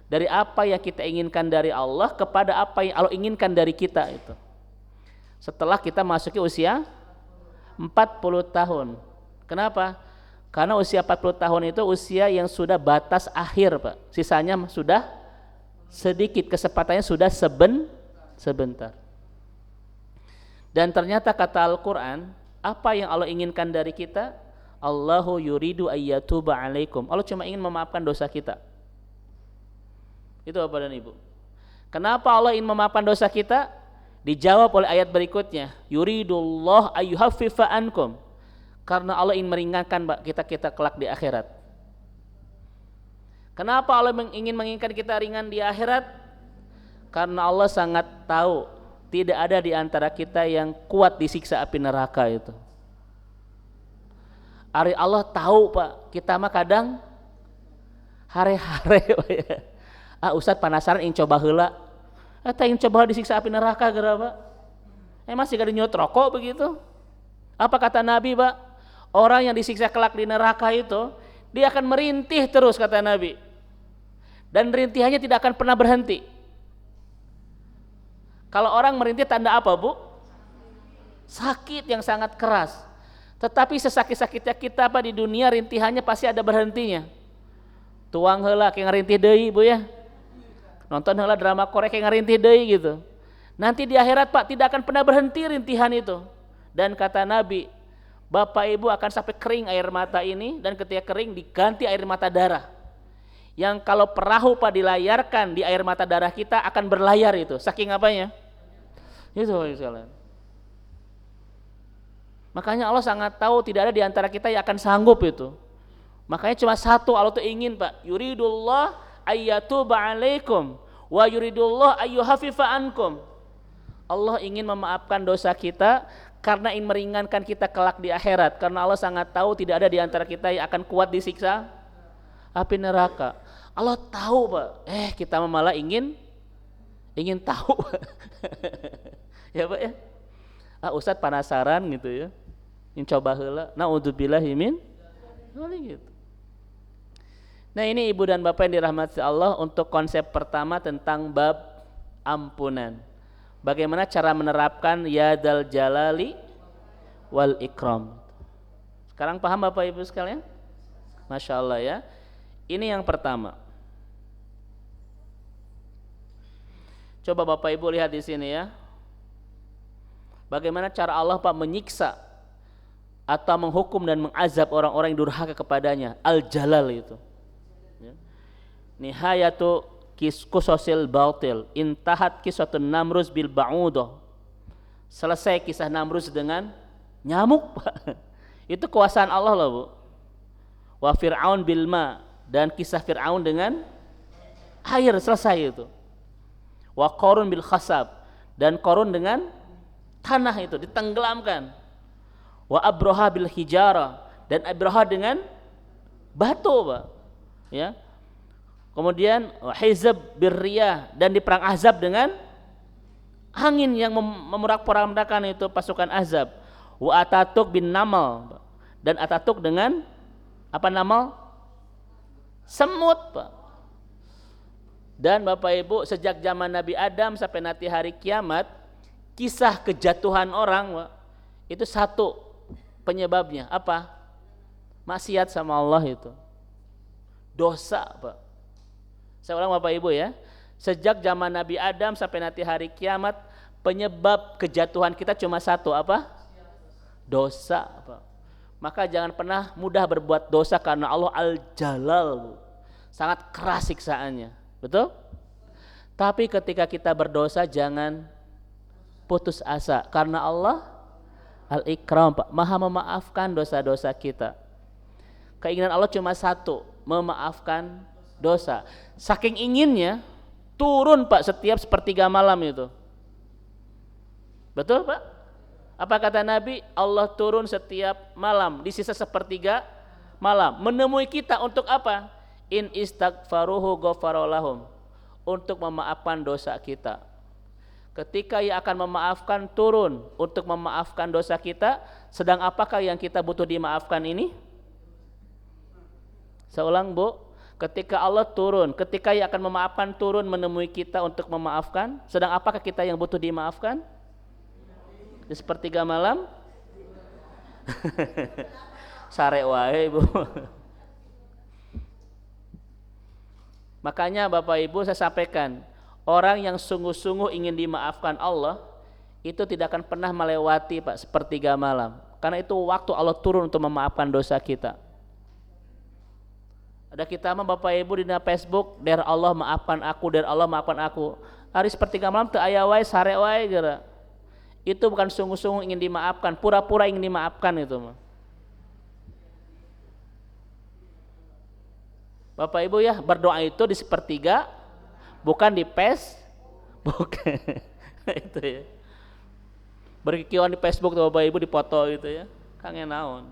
Dari apa yang kita inginkan dari Allah kepada apa yang Allah inginkan dari kita itu. Setelah kita masuki usia 40 tahun. Kenapa? Karena usia 40 tahun itu usia yang sudah batas akhir, Pak. Sisanya sudah sedikit, kesempatannya sudah sebentar. Dan ternyata kata Al-Quran, apa yang Allah inginkan dari kita? Allahu yuridu ayyatuba alaikum. Allah cuma ingin memaafkan dosa kita. Itu Bapak dan Ibu. Kenapa Allah ingin memaafkan dosa kita? Dijawab oleh ayat berikutnya, yuridullah ayyuhaffifa ankum. Karena Allah ingin meringankan kita kelak di akhirat. Kenapa Allah ingin menginginkan kita ringan di akhirat? Karena Allah sangat tahu tidak ada di antara kita yang kuat disiksa api neraka itu. Allah tahu, Pak, kita mah kadang hare-hare Ustaz penasaran ingin coba heula. Ingin coba disiksa api neraka gara Pak. Masih gak nyot rokok begitu. Apa kata Nabi, Pak? Orang yang disiksa kelak di neraka itu dia akan merintih terus kata Nabi. Dan rintihannya tidak akan pernah berhenti. Kalau orang merintih tanda apa, Bu? Sakit yang sangat keras. Tetapi sesakit-sakitnya kita, Pak, di dunia rintihannya pasti ada berhentinya. Tuang heula kayak ngerintih deui, Bu ya. Nonton heula drama Korea kayak ngerintih deui gitu. Nanti di akhirat, Pak, tidak akan pernah berhenti rintihan itu. Dan kata Nabi, Bapak Ibu akan sampai kering air mata ini, dan ketika kering diganti air mata darah. Yang kalau perahu, Pak, dilayarkan di air mata darah kita akan berlayar itu. Saking apanya? Itu misalnya. Makanya Allah sangat tahu tidak ada di antara kita yang akan sanggup itu. Makanya cuma satu Allah tuh ingin, Pak, yuridullah ayyatuba alaikum wa yuridullah ayyuhaffifa ankum. Allah ingin memaafkan dosa kita karena ingin meringankan kita kelak di akhirat. Karena Allah sangat tahu tidak ada di antara kita yang akan kuat disiksa api neraka. Allah tahu, Pak. Kita malah ingin tahu. Ya, Pak ya. Ustaz penasaran gitu ya. coba heula. Naudzubillahi min gitu. Nah, ini ibu dan bapak yang dirahmati Allah untuk konsep pertama tentang bab ampunan. Bagaimana cara menerapkan ya dzal jalali wal ikram. Sekarang paham Bapak Ibu sekalian? Masya Allah ya. Ini yang pertama. Coba Bapak Ibu lihat di sini ya. Bagaimana cara Allah Pak menyiksa atau menghukum dan mengazab orang-orang yang durhaka kepadanya. Al-Jalal itu. Ya. Nihayatu kusosil batil. Intahat kisatun Namruz bil ba'udah. Selesai kisah Namruz dengan nyamuk Pak. Itu kekuasaan Allah loh Bu. Wa Fir'aun bil ma. Dan kisah Fir'aun dengan air, selesai itu. Wa Qarun bil khasab, dan Qarun dengan tanah itu ditenggelamkan. Wa Abraha bil hijara, dan Abraha dengan batu Pak. Ya. Kemudian wa Hizab bir riyah, dan di perang Ahzab dengan angin yang memorak-porandakan itu pasukan Ahzab. Wa Atatuk bin Namal, dan Atatuk dengan apa namal? Semut Pak. Dan Bapak Ibu, sejak zaman Nabi Adam sampai nanti hari kiamat, kisah kejatuhan orang itu satu penyebabnya apa? Maksiat sama Allah itu. Dosa Pak. Saya ulang Bapak Ibu ya. Sejak zaman Nabi Adam sampai nanti hari kiamat, penyebab kejatuhan kita cuma satu apa? Dosa Pak. Maka jangan pernah mudah berbuat dosa karena Allah Al-Jalal. Sangat keras siksaannya. Betul? Tapi ketika kita berdosa jangan putus asa karena Allah Al-Ikram Pak, Maha memaafkan dosa-dosa kita. Keinginan Allah cuma satu, memaafkan dosa. Saking inginnya turun Pak setiap sepertiga malam itu. Betul Pak? Apa kata Nabi? Allah turun setiap malam di sisa sepertiga malam menemui kita untuk apa? In istaghfaruhu ghafaralahum, untuk memaafkan dosa kita. Ketika ia akan memaafkan turun untuk memaafkan dosa kita, sedang apakah yang kita butuh dimaafkan ini? Saya ulang Bu, ketika Allah turun, ketika ia akan memaafkan turun menemui kita untuk memaafkan, sedang apakah kita yang butuh dimaafkan? Di sepertiga malam? Sare wae Bu. Makanya Bapak Ibu saya sampaikan, orang yang sungguh-sungguh ingin dimaafkan Allah itu tidak akan pernah melewati Pak sepertiga malam. Karena itu waktu Allah turun untuk memaafkan dosa kita. Ada kita mah Bapak Ibu di Facebook, "Der Allah maafkan aku, der Allah maafkan aku." Hari sepertiga malam teu aya wae sare wae geura. Itu bukan sungguh-sungguh ingin dimaafkan, pura-pura ingin dimaafkan itu mah. Bapak Ibu ya, berdoa itu di sepertiga, bukan di Facebook. Itu ya. Berkikiuan di Facebook tuh Bapak Ibu dipoto gitu ya. Kangen naon.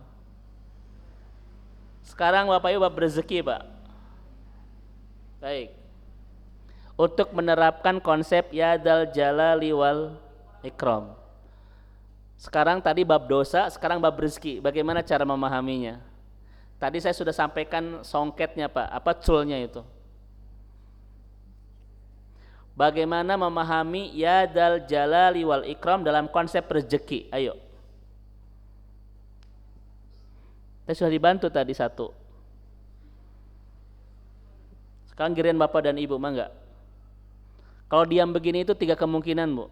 Sekarang Bapak Ibu bab rezeki Pak. Baik. Untuk menerapkan konsep ya dzal jalali wal ikram. Sekarang tadi bab dosa, sekarang bab rezeki. Bagaimana cara memahaminya? Tadi saya sudah sampaikan songketnya Pak, apa culnya itu. Bagaimana memahami ya dzal jalali wal ikram dalam konsep rezeki? Ayo. Saya sudah dibantu tadi satu. Sekarang giliran Bapak dan Ibu, mah enggak? Kalau diam begini itu 3 kemungkinan Bu.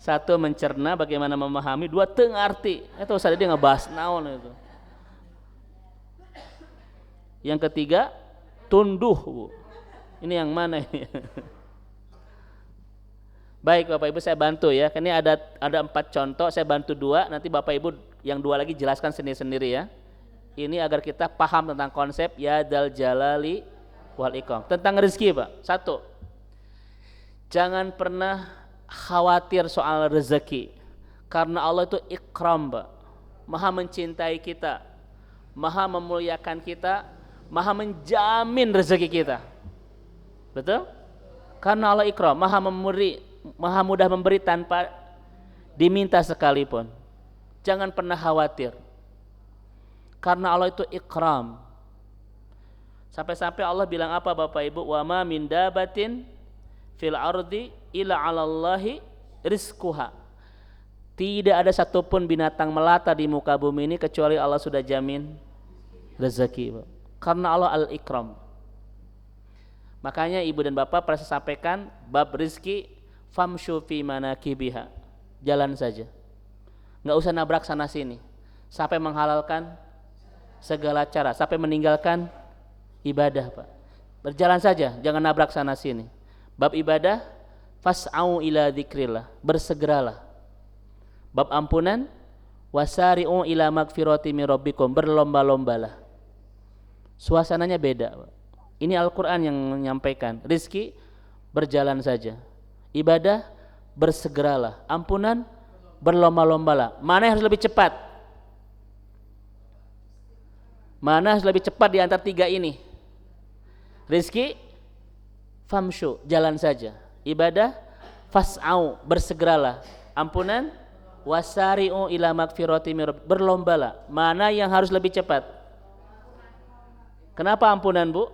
Satu, mencerna bagaimana memahami. 2, teu ngarti. Itu usah dia ngebahas naon itu. Yang ketiga, tunduh Bu. Ini yang mana ini? Baik Bapak Ibu, saya bantu ya. Ini ada 4 contoh, saya bantu 2. Nanti Bapak Ibu yang 2 lagi jelaskan sendiri-sendiri ya. Ini agar kita paham tentang konsep ya dzal jalali wal ikram. Tentang rezeki Pak. 1. Jangan pernah khawatir soal rezeki, karena Allah itu ikram Pak, Maha mencintai kita, Maha memuliakan kita, Maha menjamin rezeki kita. Betul? Karena Allah ikram, Maha mudah memberi tanpa diminta sekalipun. Jangan pernah khawatir. Karena Allah itu ikram. Sampai-sampai Allah bilang apa Bapak Ibu? Wa ma min dabatin fil ardi illa 'alallahi rizquha. Tidak ada satupun binatang melata di muka bumi ini kecuali Allah sudah jamin rezeki. Karena Allah al-ikram. Makanya ibu dan bapak pernah saya sampaikan bab rizki famshu fi manakibiha. Jalan saja. Enggak usah nabrak sana sini. Sampai menghalalkan segala cara, sampai meninggalkan ibadah, Pak. Berjalan saja, jangan nabrak sana sini. Bab ibadah, fas'au ila dzikrillah, bersegeralah. Bab ampunan, wasari'u ila magfirati min rabbikum, berlomba-lombalah. Suasananya beda, Pak. Ini Al-Qur'an yang menyampaikan, rizki berjalan saja. Ibadah bersegeralah, ampunan berlomba-lombalah. Mana yang harus lebih cepat? Mana harus lebih cepat di antara tiga ini? Rizki, famshu, jalan saja. Ibadah, fas'au, bersegeralah. Ampunan, wasari'u ila magfirati min rabbikum, berlombalah. Mana yang harus lebih cepat? Kenapa ampunan, Bu?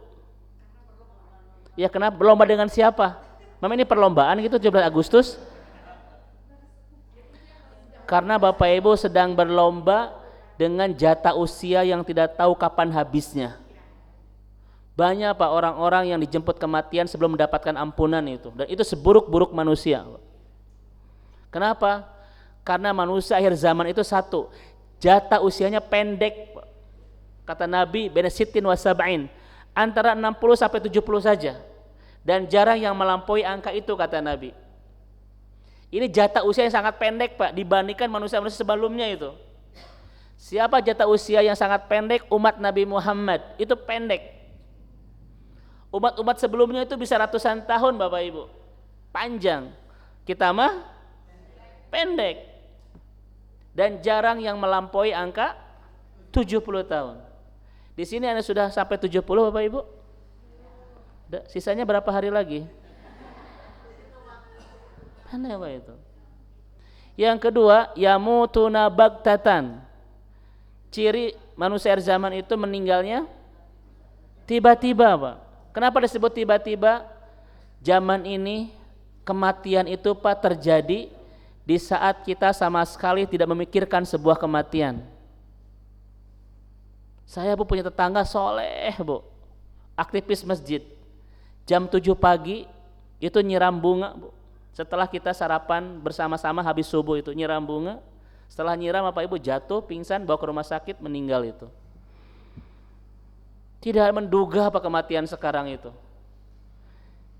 Ya kenapa? Berlomba dengan siapa? Memang ini perlombaan gitu 17 Agustus? Karena Bapak Ibu sedang berlomba dengan jatah usia yang tidak tahu kapan habisnya. Banyak Pak orang-orang yang dijemput kematian sebelum mendapatkan ampunan itu, dan itu seburuk-buruk manusia. Kenapa? Karena manusia akhir zaman itu satu, jatah usianya pendek. Kata Nabi, baina sittin wa sab'in, antara 60 sampai 70 saja. Dan jarang yang melampaui angka itu kata Nabi. Ini jatah usia yang sangat pendek Pak dibandingkan manusia-manusia sebelumnya itu. Siapa jatah usia yang sangat pendek? Umat Nabi Muhammad, itu pendek. Umat-umat sebelumnya itu bisa ratusan tahun Bapak Ibu, panjang. Kita mah pendek. Dan jarang yang melampaui angka 70 tahun. Di sini Anda sudah sampai 70 Bapak Ibu? Sisanya berapa hari lagi? Mana Pak itu? Yang kedua, yamutuna bagtatan. Ciri manusia akhir zaman itu meninggalnya tiba-tiba, Pak. Kenapa disebut tiba-tiba? Zaman ini kematian itu Pak terjadi di saat kita sama sekali tidak memikirkan sebuah kematian. Saya Bu punya tetangga soleh Bu, aktivis masjid. Jam 7 pagi itu nyiram bunga Bu. Setelah kita sarapan bersama-sama habis subuh itu nyiram bunga. Setelah nyiram Bapak Ibu jatuh, pingsan, bawa ke rumah sakit, meninggal itu. Tidak menduga apa kematian sekarang itu.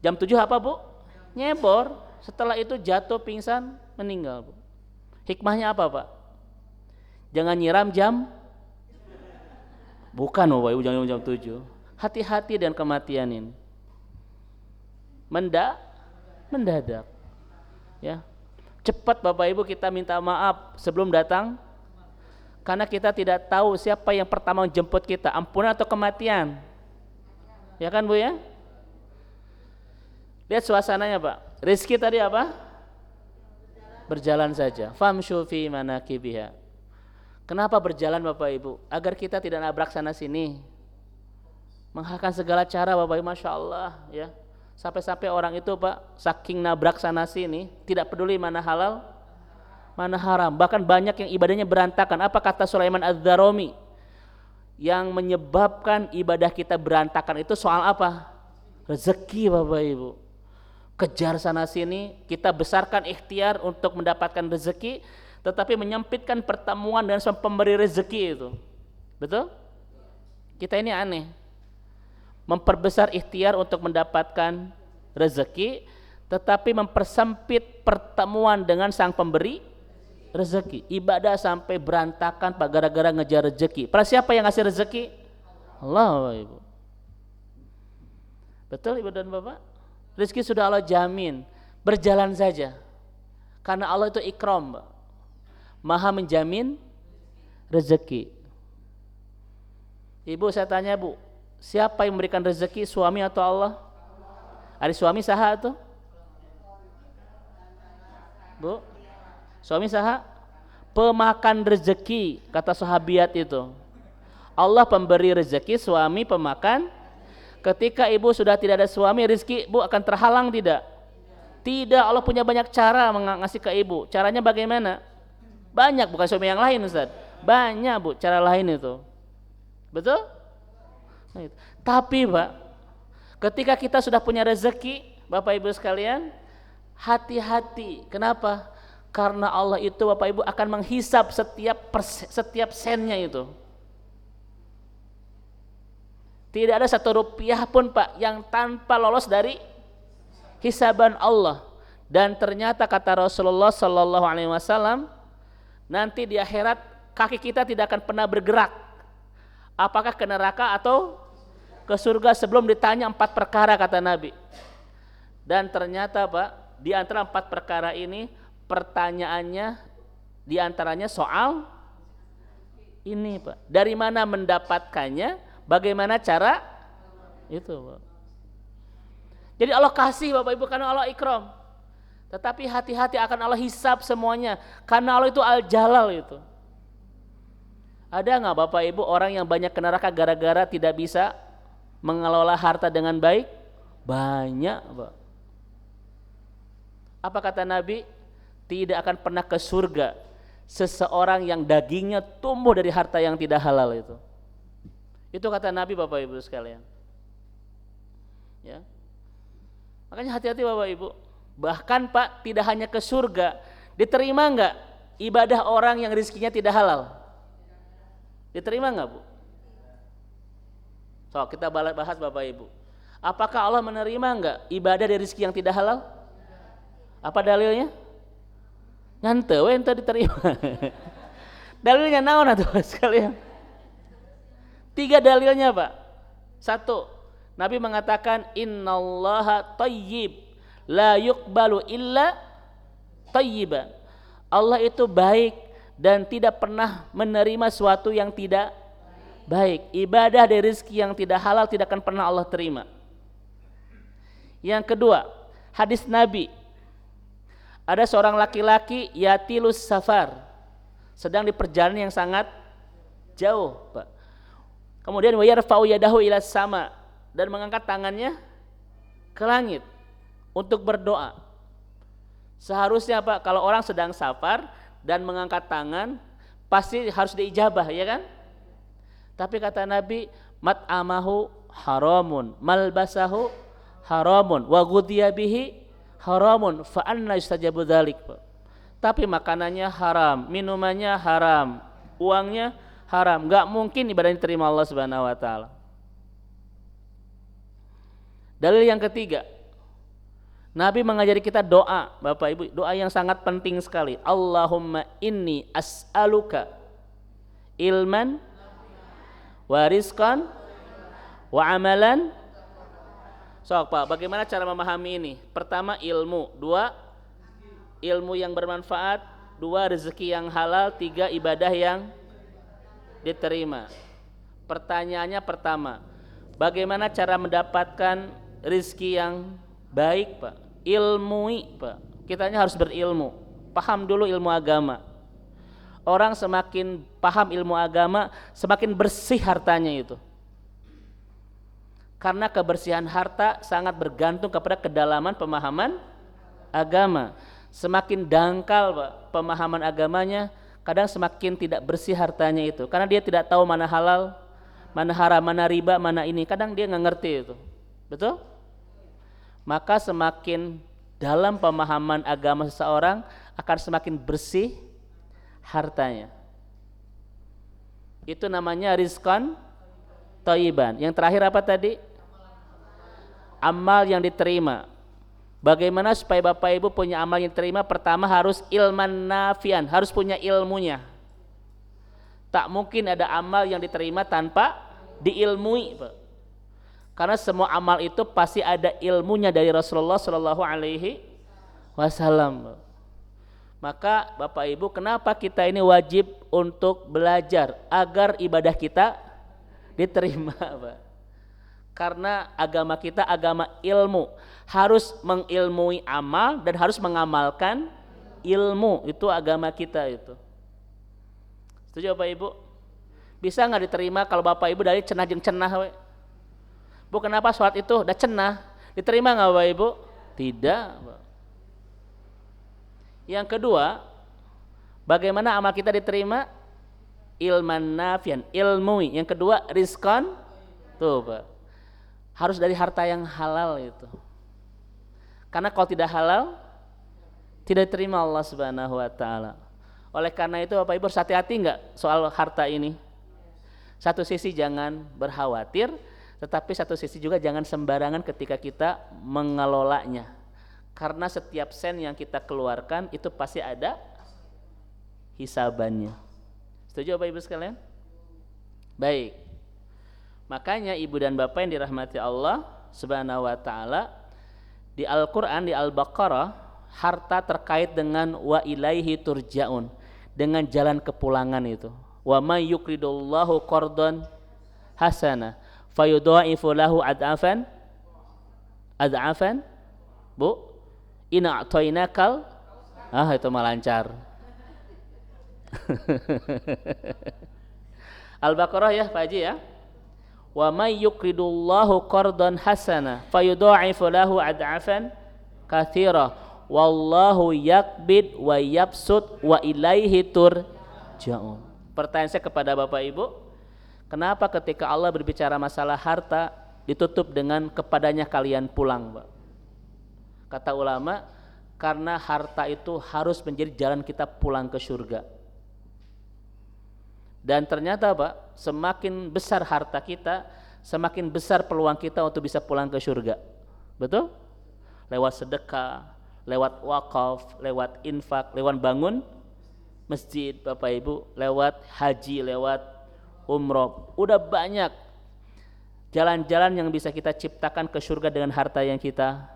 Jam 7 apa Bu? Nyebor. Setelah itu jatuh, pingsan, meninggal Bu. Hikmahnya apa Pak? Jangan nyiram jam, bukan Bapak Ibu, jangan jam 7. Hati-hati dengan kematian ini. Mendadak. Ya. Cepat Bapak Ibu kita minta maaf sebelum datang, karena kita tidak tahu siapa yang pertama menjemput kita, ampunan atau kematian. Ya kan Bu ya? Lihat suasananya Pak. Rizki tadi apa? Berjalan saja. Famshu fi manakibiha. Kenapa berjalan Bapak Ibu? Agar kita tidak nabrak sana sini. Menghalalkan segala cara Bapak Ibu, Masya Allah ya. Sampai-sampai orang itu Pak saking nabrak sana sini tidak peduli mana halal mana haram, bahkan banyak yang ibadahnya berantakan. Apa kata Sulaiman Az-Zarumi? Yang menyebabkan ibadah kita berantakan itu soal apa? Rezeki Bapak Ibu. Kejar sana sini, kita besarkan ikhtiar untuk mendapatkan rezeki, tetapi menyempitkan pertemuan dengan sang pemberi rezeki itu. Betul? Kita ini aneh. Memperbesar ikhtiar untuk mendapatkan rezeki, tetapi mempersempit pertemuan dengan sang pemberi rezeki. Ibadah sampai berantakan Pak gara-gara ngejar rezeki. Padahal siapa yang ngasih rezeki? Allah Ibu. Betul Ibu dan Bapak? Rezeki sudah Allah jamin, berjalan saja. Karena Allah itu ikram, Pak. Maha menjamin rezeki. Ibu saya tanya Bu, siapa yang memberikan rezeki, suami atau Allah? Ada suami saha tuh? Bu? Suami saha? Pemakan rezeki, kata sahabiat itu. Allah pemberi rezeki, suami pemakan. Ketika ibu sudah tidak ada suami, rezeki ibu akan terhalang tidak? Tidak, Allah punya banyak cara ngasih ke ibu. Caranya bagaimana? Banyak, bukan suami yang lain Ustaz. Banyak Bu, cara lain itu. Betul? Nah, itu. Tapi Pak, ketika kita sudah punya rezeki, Bapak Ibu sekalian, hati-hati. Kenapa? Karena Allah itu Bapak Ibu akan menghisap setiap sennya itu. Tidak ada satu rupiah pun Pak yang tanpa lolos dari hisaban Allah. Dan ternyata kata Rasulullah sallallahu alaihi wasallam, nanti di akhirat kaki kita tidak akan pernah bergerak. Apakah ke neraka atau ke surga sebelum ditanya 4 perkara kata Nabi. Dan ternyata Pak, di antara 4 perkara ini pertanyaannya di antaranya soal ini Pak. Dari mana mendapatkannya? Bagaimana cara itu Pak. Jadi Allah kasih Bapak Ibu karena Allah ikram. Tetapi hati-hati akan Allah hisab semuanya karena Allah itu Al-Jalal itu. Ada nggak Bapak Ibu orang yang banyak ke neraka gara-gara tidak bisa mengelola harta dengan baik? Banyak Pak. Apa kata Nabi? Tidak akan pernah ke surga seseorang yang dagingnya tumbuh dari harta yang tidak halal itu. Itu kata Nabi Bapak Ibu sekalian. Ya. Makanya hati-hati Bapak Ibu. Bahkan Pak, tidak hanya ke surga, diterima enggak ibadah orang yang rezekinya tidak halal? Diterima enggak Bu? So, kita bahas Bapak Ibu. Apakah Allah menerima enggak ibadah dari rezeki yang tidak halal? Apa dalilnya? Nyante we ente diterima. Dalilnya naon atuh sekalian? 3 dalilnya Pak. 1, Nabi mengatakan innallaha thayyib la yuqbalu illa thayyiban. Allah itu baik dan tidak pernah menerima suatu yang tidak baik. Ibadah dari rezeki yang tidak halal tidak akan pernah Allah terima. Yang kedua, hadis Nabi. Ada seorang laki-laki yatilus safar, sedang di perjalanan yang sangat jauh, Pak. Kemudian wa yarfa'u yadahu ila sama, dan mengangkat tangannya ke langit untuk berdoa. Seharusnya Pak, kalau orang sedang safar dan mengangkat tangan pasti harus diijabah, ya kan? Tapi kata Nabi, mat'amahu haramun, malbasahu haramun, wa ghudhiya bihi haramun, fa anna yustajabu dzalik. Tapi makanannya haram, minumannya haram, uangnya haram, enggak mungkin ibadah diterima Allah Subhanahu wa taala. Dalil yang ketiga, Nabi mengajari kita doa, Bapak Ibu, doa yang sangat penting sekali. Allahumma inni as'aluka ilman wa rizqan wa amalan. So, Pak, bagaimana cara memahami ini? Pertama ilmu, 2 ilmu yang bermanfaat, 2 rezeki yang halal, 3 ibadah yang diterima. Pertanyaannya pertama, bagaimana cara mendapatkan rezeki yang baik Pak? Ilmui Pak, kitanya harus berilmu, paham dulu ilmu agama. Orang semakin paham ilmu agama, semakin bersih hartanya itu. Karena kebersihan harta sangat bergantung kepada kedalaman pemahaman agama. Semakin dangkal Pak pemahaman agamanya, kadang semakin tidak bersih hartanya itu. Karena dia tidak tahu mana halal, mana haram, mana riba, mana ini. Kadang dia nggak ngerti itu. Betul? Maka semakin dalam pemahaman agama seseorang akan semakin bersih hartanya. Itu namanya rizqan thayyiban. Yang terakhir apa tadi? Amal yang diterima. Bagaimana supaya Bapak Ibu punya amal yang diterima? Pertama harus ilman nafian, harus punya ilmunya. Tak mungkin ada amal yang diterima tanpa diilmui, Pak. Karena semua amal itu pasti ada ilmunya dari Rasulullah Shallallahu Alaihi Wasallam. Maka Bapak Ibu, kenapa kita ini wajib untuk belajar agar ibadah kita diterima, Pak? Karena agama kita agama ilmu, harus mengilmui amal dan harus mengamalkan ilmu itu agama kita itu. Setuju Bapak Ibu? Bisa nggak diterima kalau Bapak Ibu dari cenah jeung cenah we? Bu, kenapa sholat itu udah cenah? Diterima nggak Bapak Ibu? Tidak. Yang kedua, bagaimana amal kita diterima? Ilman nafian, ilmu. Yang kedua, rizqan. Tuh Pak, harus dari harta yang halal itu. Karena kalau tidak halal, tidak diterima Allah Subhanahu wa Ta'ala. Oleh karena itu Bapak Ibu harus hati-hati enggak soal harta ini. Satu sisi jangan berkhawatir, tetapi satu sisi juga jangan sembarangan ketika kita mengelolanya. Karena setiap sen yang kita keluarkan itu pasti ada hisabannya. Setuju Bapak Ibu sekalian? Baik. Makanya ibu dan bapak yang dirahmati Allah Subhanahu wa Ta'ala, di Al-Quran, di Al-Baqarah, harta terkait dengan wa ilaihi turja'un, dengan jalan kepulangan itu. Wa may yuqridullahu qardan hasana fayudha'ifu lahu ad'afan Bu, in a'tainakal, itu mah lancar. Al-Baqarah ya Pak Haji ya. Wa may yuqridullahu qardan hasana fayudha'ifu lahu ad'afan katsira wallahu yakbid wa yabsut wa ilaihi turja'un. Pertanyaan saya kepada Bapak Ibu, kenapa ketika Allah berbicara masalah harta ditutup dengan kepadanya kalian pulang, Pak? Kata ulama, karena harta itu harus menjadi jalan kita pulang ke surga. Dan ternyata Pak, semakin besar harta kita, semakin besar peluang kita untuk bisa pulang ke surga. Betul? Lewat sedekah, lewat wakaf, lewat infak, lewat bangun masjid Bapak Ibu, lewat haji, lewat umroh. Udah banyak jalan-jalan yang bisa kita ciptakan ke surga dengan harta yang kita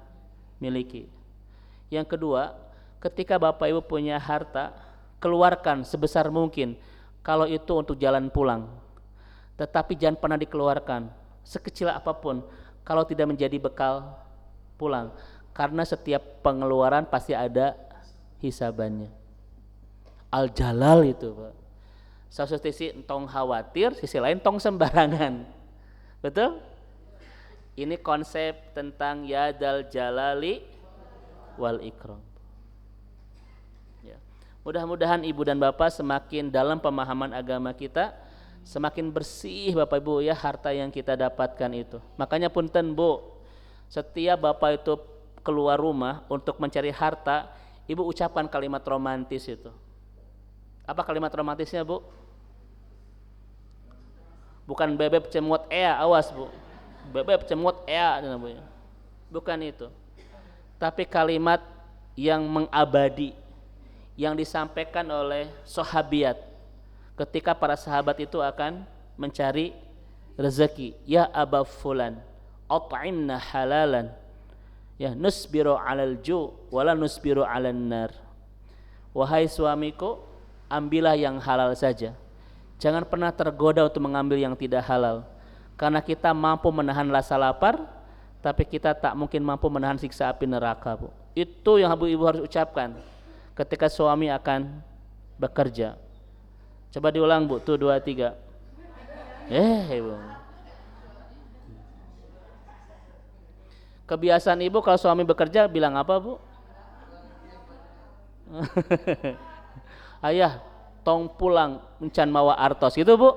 miliki. Yang kedua, ketika Bapak Ibu punya harta, keluarkan sebesar mungkin kalau itu untuk jalan pulang. Tetapi jangan pernah dikeluarkan sekecil apapun kalau tidak menjadi bekal pulang. Karena setiap pengeluaran pasti ada hisabannya. Al-Jalal itu Pak. Satu sisi entong khawatir, sisi lain tong sembarangan. Betul? Ini konsep tentang yadal jalali wal ikram. Ya. Mudah-mudahan ibu dan bapak semakin dalam pemahaman agama kita, semakin bersih Bapak Ibu ya harta yang kita dapatkan itu. Makanya punten Bu, setiap bapak itu keluar rumah untuk mencari harta, ibu ucapkan kalimat romantis itu. Apa kalimat romantisnya Bu? Bukan bebek cemot awas Bu. Bebek cemot bukan itu. Tapi kalimat yang mengabadi, yang disampaikan oleh sahabiat ketika para sahabat itu akan mencari rezeki. Ya Aba Fulan, at'imna halalan. Ya, nusbiru 'alal ju' wala nusbiru 'alan nar. Wahai suamiku, ambillah yang halal saja. Jangan pernah tergoda untuk mengambil yang tidak halal. Karena kita mampu menahan rasa lapar, tapi kita tak mungkin mampu menahan siksa api neraka, Bu. Itu yang ibu harus ucapkan ketika suami akan bekerja. Coba diulang Bu, tuh 2, 3. Ibu. Kebiasaan ibu kalau suami bekerja bilang apa Bu? Ayah, tong pulang mencan mawa artos gitu Bu.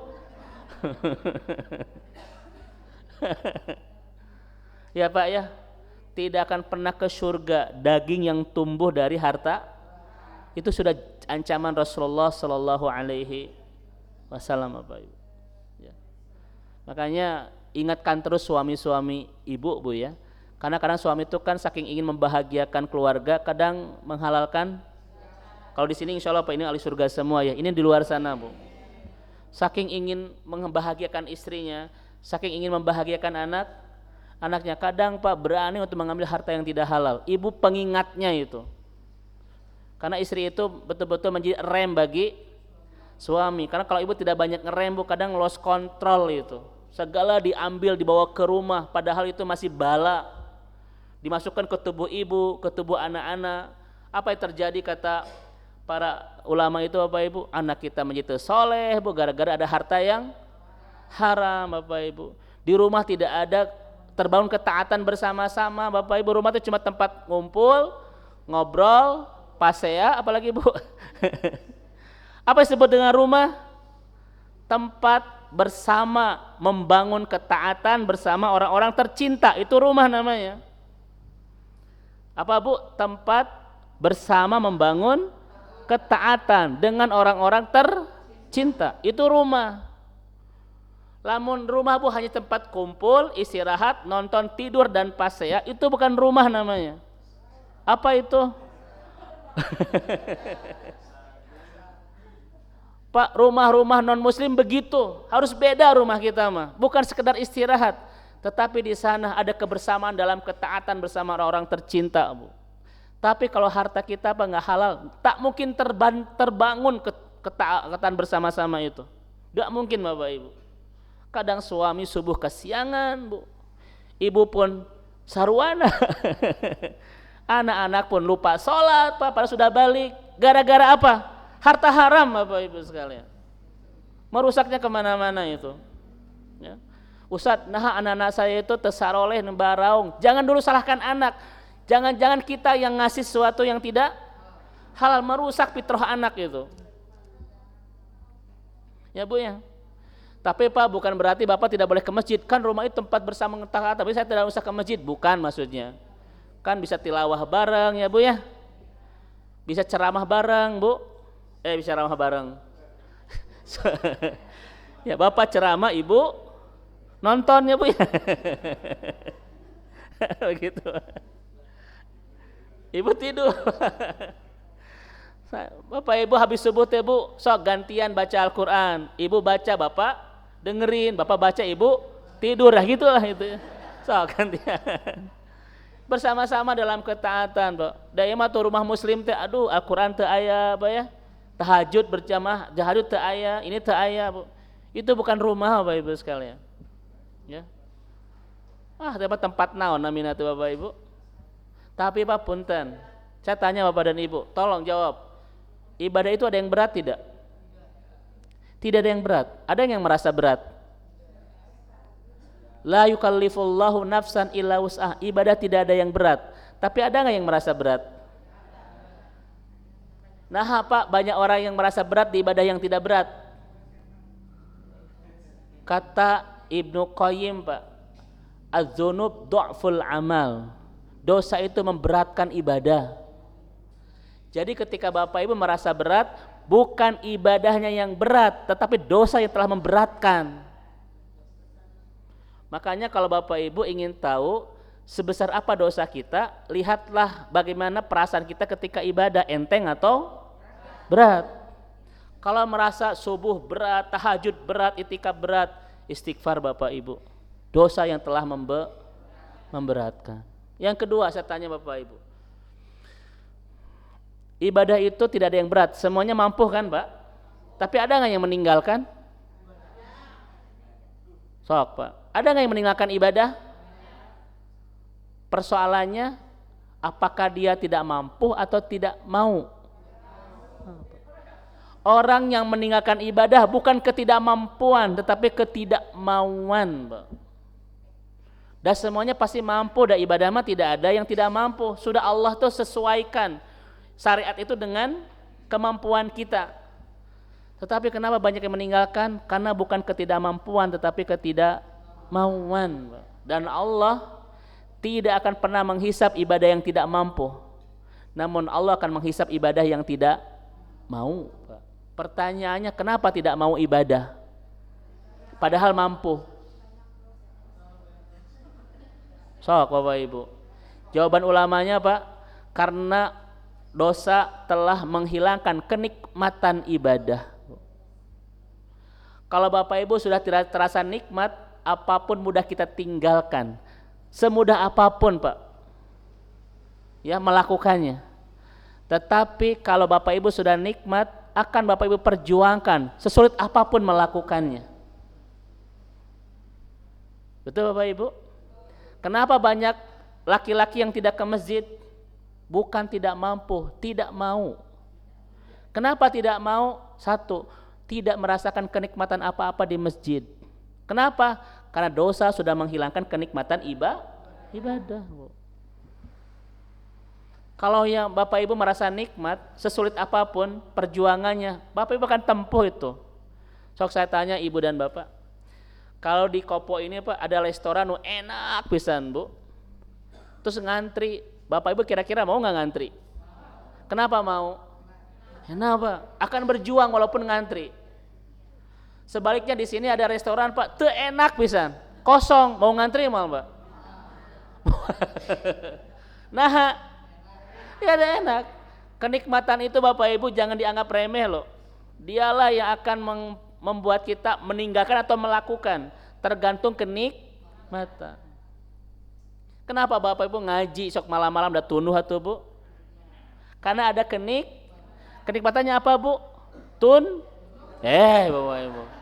Ya Pak ya, tidak akan pernah ke surga daging yang tumbuh dari harta. Itu sudah ancaman Rasulullah Sallallahu Alaihi Wasallam Bapak Ibu. Ya. Makanya ingatkan terus suami-suami ibu Bu ya. Karena kadang suami itu kan saking ingin membahagiakan keluarga, kadang menghalalkan. Kalau di sini insya Allah Pak ini ahli surga semua ya. Ini di luar sana Bu. Saking ingin membahagiakan istrinya, saking ingin membahagiakan anaknya, kadang Pak berani untuk mengambil harta yang tidak halal. Ibu pengingatnya itu. Karena istri itu betul-betul menjadi rem bagi suami. Karena kalau ibu tidak banyak ngerem Bu, kadang lost control itu. Segala diambil dibawa ke rumah, padahal itu masih bala. Dimasukkan ke tubuh ibu, ke tubuh anak-anak. Apa yang terjadi kata para ulama itu Bapak Ibu, anak kita menjadi soleh Bu gara-gara ada harta yang haram Bapak Ibu. Di rumah tidak ada terbangun ketaatan bersama-sama Bapak Ibu, rumah itu cuma tempat ngumpul, ngobrol, pasea, apalagi Bu. Apa disebut dengan rumah? Tempat bersama membangun ketaatan bersama orang-orang tercinta, itu rumah namanya. Apa Bu? Tempat bersama membangun ketaatan dengan orang-orang tercinta, itu rumah. Lamun rumah Bu hanya tempat kumpul, istirahat, nonton, tidur dan pasea, itu bukan rumah namanya. Apa itu? Pak, rumah-rumah non muslim begitu, harus beda rumah kita mah, bukan sekedar istirahat, tetapi di sana ada kebersamaan dalam ketaatan bersama orang-orang tercinta Bu. Tapi kalau harta kita apa nggak halal, tak mungkin terbangun ketaatan bersama-sama itu, nggak mungkin Bapak Ibu. Kadang suami subuh kesiangan Bu, ibu pun sarwana, anak-anak pun lupa sholat Pak, padahal sudah balik, gara-gara apa? Harta haram Bapak Ibu sekalian, merusaknya kemana-mana itu ya. Ustadz, nah anak-anak saya itu tesaroleh nembaraung, jangan dulu salahkan anak, jangan-jangan kita yang ngasih sesuatu yang tidak halal, merusak fitrah anak itu ya Bu ya. Tapi Pak, bukan berarti Bapak tidak boleh ke masjid, kan rumah itu tempat bersama ketaatan, tapi saya tidak usah ke masjid, bukan maksudnya. Kan bisa tilawah bareng ya Bu ya, bisa ceramah bareng Bu, bisa ceramah bareng. Ya Bapak ceramah, Ibu nonton ya Bu ya. Begitu. Ibu tidur. Bapak Ibu habis subuh teh Bu, sok gantian baca Al-Qur'an. Ibu baca, Bapak dengerin, Bapak baca, Ibu tidur, lah gitulah itu. Sok gantian. Bersama-sama dalam ketaatan, Pak. Daimah tuh rumah muslim teh, aduh Al-Qur'an teu aya, Pak ya. Tahajud berjamaah, tahajud teu aya, ini teu aya, Bu. Itu bukan rumah Bapak Ibu sekalian. Ya. Tempat naon namina teh Bapak Ibu. Tapi Pak punten, saya tanya Bapak dan Ibu, tolong jawab. Ibadah itu ada yang berat tidak? Tidak ada yang berat. Ada yang merasa berat? La yukallifullahu nafsan illa wus'ah. Ibadah tidak ada yang berat. Tapi ada nggak yang merasa berat? Nah Pak, banyak orang yang merasa berat di ibadah yang tidak berat. Kata Ibnu Qayyim Pak, az-dzunub du'ful amal. Dosa itu memberatkan ibadah. Jadi ketika Bapak Ibu merasa berat, bukan ibadahnya yang berat, tetapi dosa yang telah memberatkan. Makanya kalau Bapak Ibu ingin tahu sebesar apa dosa kita, lihatlah bagaimana perasaan kita ketika ibadah, enteng atau berat. Kalau merasa subuh berat, tahajud berat, itikaf berat, istighfar Bapak Ibu. Dosa yang telah memberatkan. Yang kedua saya tanya Bapak Ibu, ibadah itu tidak ada yang berat, semuanya mampu kan Pak? Tapi ada nggak yang meninggalkan? Sok Pak, ada nggak yang meninggalkan ibadah? Persoalannya apakah dia tidak mampu atau tidak mau? Orang yang meninggalkan ibadah bukan ketidakmampuan, tetapi ketidakmauan Pak. Dan semuanya pasti mampu, dan ibadah mah tidak ada yang tidak mampu. Sudah Allah tuh sesuaikan syariat itu dengan kemampuan kita. Tetapi kenapa banyak yang meninggalkan? Karena bukan ketidakmampuan tetapi ketidakmauan. Dan Allah tidak akan pernah menghisap ibadah yang tidak mampu. Namun Allah akan menghisap ibadah yang tidak mau. Pertanyaannya, kenapa tidak mau ibadah? Padahal mampu. Sok Bapak Ibu. Jawaban ulamanya Pak, karena dosa telah menghilangkan kenikmatan ibadah. Kalau Bapak Ibu sudah tidak terasa nikmat, apapun mudah kita tinggalkan. Semudah apapun Pak, ya melakukannya. Tetapi kalau Bapak Ibu sudah nikmat, akan Bapak Ibu perjuangkan sesulit apapun melakukannya. Betul Bapak Ibu? Kenapa banyak laki-laki yang tidak ke masjid? Bukan tidak mampu, tidak mau. Kenapa tidak mau? Satu, tidak merasakan kenikmatan apa-apa di masjid. Kenapa? Karena dosa sudah menghilangkan kenikmatan ibadah. Kalau yang Bapak Ibu merasa nikmat, sesulit apapun perjuangannya, Bapak Ibu akan tempuh itu. Sok saya tanya Ibu dan Bapak, kalau di Kopo ini Pak ada restoran enak pisan Bu, terus ngantri, Bapak Ibu kira-kira mau nggak ngantri? Kenapa mau? Kenapa? Akan berjuang walaupun ngantri. Sebaliknya di sini ada restoran Pak, teu enak pisan, kosong, mau ngantri mal Pak? Nah, ya ada enak. Kenikmatan itu Bapak Ibu jangan dianggap remeh loh. Dialah yang akan membuat kita meninggalkan atau melakukan, tergantung kenikmatan. Kenapa Bapak Ibu ngaji sok malam-malam udah tunuh atuh Bu? Karena ada kenikmatannya apa Bu? Bapak Ibu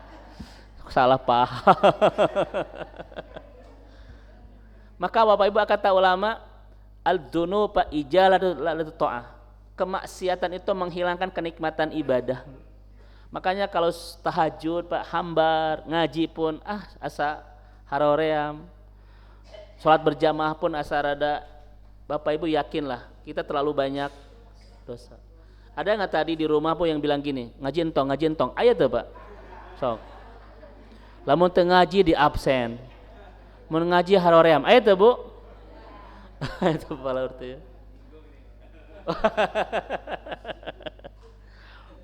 salah paham. Maka Bapak Ibu kata ulama, al-dzunuba ijalatu ta'ah. Kemaksiatan itu menghilangkan kenikmatan ibadah. Makanya kalau tahajud Pak, hambar, ngaji pun asa haroream. Salat berjamaah pun asa rada, Bapak Ibu yakinlah kita terlalu banyak dosa. Ada nggak tadi di rumah pun yang bilang gini, ngaji entong, ayo tuh Pak, sok. Lamun teu ngaji di absen, mun ngaji haroream, ayo tuh Bu. Itu pala urti ya.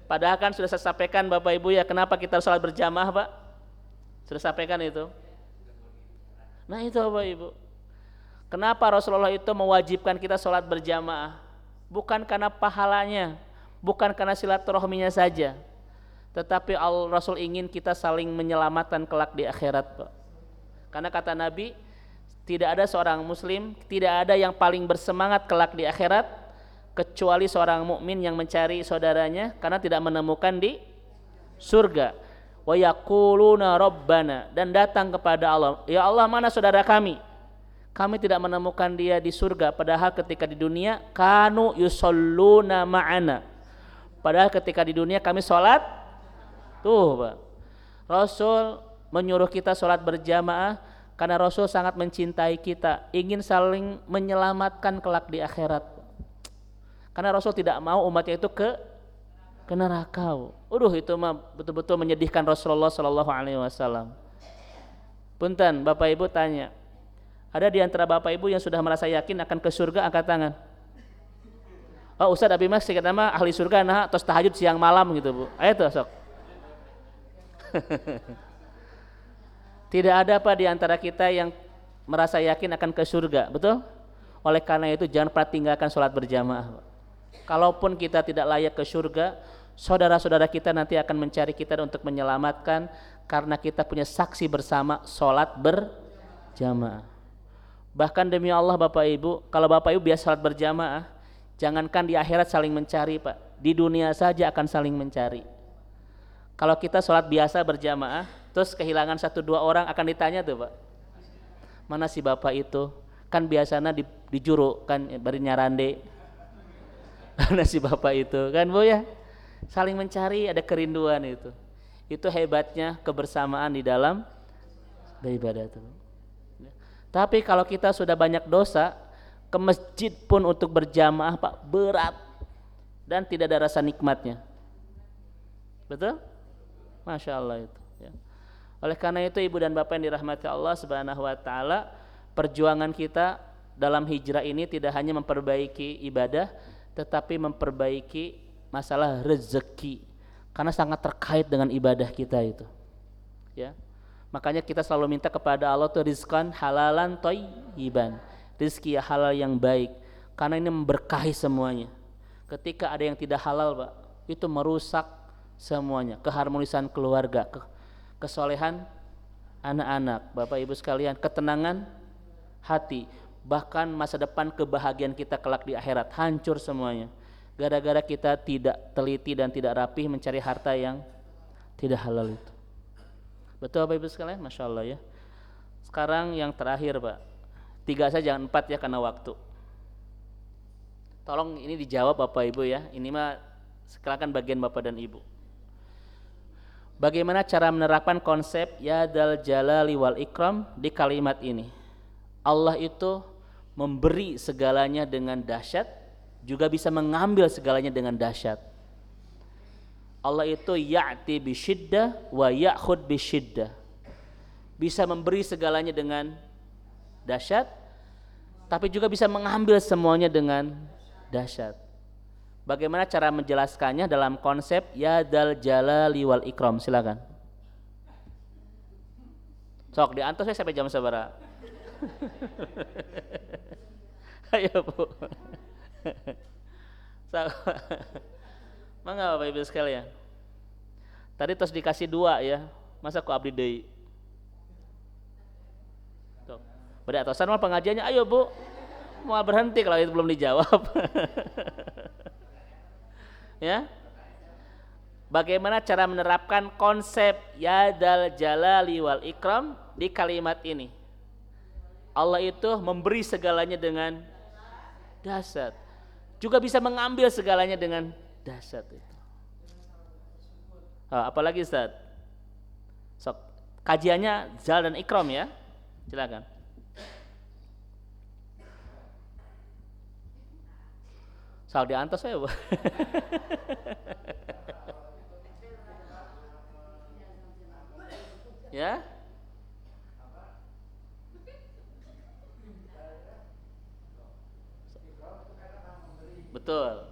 Padahal kan sudah saya sampaikan Bapak Ibu ya, kenapa kita salat berjamaah Pak? Sudah sampaikan itu. Nah itu Bapak Ibu, kenapa Rasulullah itu mewajibkan kita salat berjamaah? Bukan karena pahalanya, bukan karena silaturahminya saja, tetapi Rasul ingin kita saling menyelamatkan kelak di akhirat Pak. Karena kata Nabi, tidak ada seorang muslim, tidak ada yang paling bersemangat kelak di akhirat kecuali seorang mukmin yang mencari saudaranya karena tidak menemukan di surga. Wa yaquluna rabbana, dan datang kepada Allah, ya Allah mana saudara kami? Kami tidak menemukan dia di surga, padahal ketika di dunia kanu yusalluna ma'ana. Padahal ketika di dunia kami sholat. Tuh Pak, Rasul menyuruh kita sholat berjamaah karena Rasul sangat mencintai kita, ingin saling menyelamatkan kelak di akhirat. Karena Rasul tidak mau umatnya itu ke neraka. Itu mah betul-betul menyedihkan Rasulullah Shallallahu Alaihi Wasallam. Punten, Bapak Ibu tanya, ada di antara Bapak Ibu yang sudah merasa yakin akan ke surga, angkat tangan. Oh Ustadz Abi Mas kita mah ahli surga, nah terus tahajud siang malam gitu Bu. Ayo tuh sok. Tidak ada apa di antara kita yang merasa yakin akan ke surga, betul? Oleh karena itu jangan pernah tinggalkan sholat berjamaah. Kalaupun kita tidak layak ke surga, saudara-saudara kita nanti akan mencari kita untuk menyelamatkan karena kita punya saksi bersama sholat berjamaah. Bahkan demi Allah Bapak Ibu, kalau Bapak Ibu biasa sholat berjamaah, jangankan di akhirat saling mencari Pak, di dunia saja akan saling mencari. Kalau kita sholat biasa berjamaah, terus kehilangan 1-2 orang akan ditanya tuh Pak, mana si Bapak itu? Kan biasanya di juru kan bari nyarande. Mana si Bapak itu? Kan Bu ya, saling mencari, ada kerinduan itu. Itu hebatnya kebersamaan di dalam beribadah itu. Tapi kalau kita sudah banyak dosa, ke masjid pun untuk berjamaah Pak berat dan tidak ada rasa nikmatnya. Betul? Masya Allah itu ya. Oleh karena itu Ibu dan Bapak yang dirahmati Allah Subhanahu wa taala, perjuangan kita dalam hijrah ini tidak hanya memperbaiki ibadah tetapi memperbaiki masalah rezeki, karena sangat terkait dengan ibadah kita itu. Ya. Makanya kita selalu minta kepada Allah tuh rizqan halalan thayyiban, rezeki halal yang baik, karena ini memberkahi semuanya. Ketika ada yang tidak halal Pak, itu merusak semuanya, keharmonisan keluarga, kesolehan anak-anak, Bapak Ibu sekalian, ketenangan hati, bahkan masa depan kebahagiaan kita kelak di akhirat hancur semuanya gara-gara kita tidak teliti dan tidak rapih mencari harta yang tidak halal itu. Betul Bapak Ibu sekalian? Masya Allah ya. Sekarang yang terakhir Pak, 3 saja jangan 4 ya karena waktu. Tolong ini dijawab Bapak Ibu ya, ini mah Silakan bagian Bapak dan Ibu. Bagaimana cara menerapkan konsep ya dzal jalali wal ikram di kalimat ini? Allah itu memberi segalanya dengan dahsyat, juga bisa mengambil segalanya dengan dahsyat. Allah itu ya'ti bisyiddah wa ya'khud bisyiddah. Bisa memberi segalanya dengan dahsyat, tapi juga bisa mengambil semuanya dengan dahsyat. Bagaimana cara menjelaskannya dalam konsep ya dzal jalali wal ikram? Silakan. Sok diantos saya sampai jam sabaraha? Ayo Bu. Mangga Bapak Ibu sekalian. Tadi terus dikasih 2 ya. Masa ku abdi deui? Tuh. Bade atosan mah pengajiannya ayo Bu. Mau berhenti kalau itu belum dijawab. Ya. Bagaimana cara menerapkan konsep ya dzal jalali wal ikram di kalimat ini? Allah itu memberi segalanya dengan dahsyat, juga bisa mengambil segalanya dengan dahsyat itu. Apalagi Ustaz? Sok, kajiannya zal dan ikram ya. Silakan. Sok diantos saya, Bu. Ya? Betul.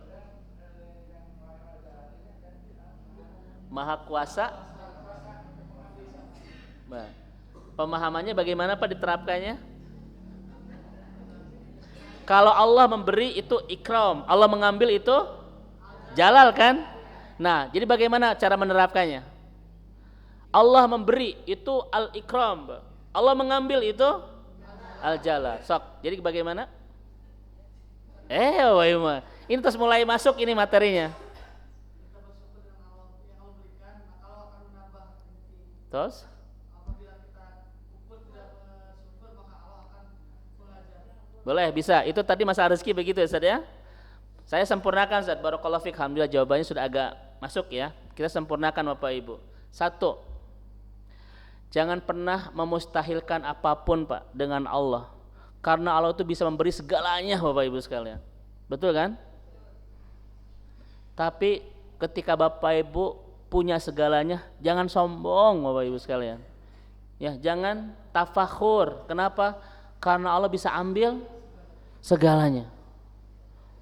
Maha kuasa. Nah, pemahamannya bagaimana Pak diterapkannya? Kalau Allah memberi itu ikram, Allah mengambil itu jalal kan? Nah, jadi bagaimana cara menerapkannya? Allah memberi itu al-ikram, Allah mengambil itu al-jalal. Sok, jadi bagaimana? Ini terus mulai masuk ini materinya. Terus? Boleh, bisa. Itu tadi masalah rezeki begitu ya Ustaz ya. Saya sempurnakan Ustaz, barakallahu fiik. Alhamdulillah jawabannya sudah agak masuk ya. Kita sempurnakan Bapak Ibu. 1. Jangan pernah memustahilkan apapun Pak dengan Allah. Karena Allah itu bisa memberi segalanya Bapak Ibu sekalian. Betul kan? Tapi ketika Bapak Ibu punya segalanya, jangan sombong Bapak Ibu sekalian. Ya, jangan tafakhur. Kenapa? Karena Allah bisa ambil segalanya.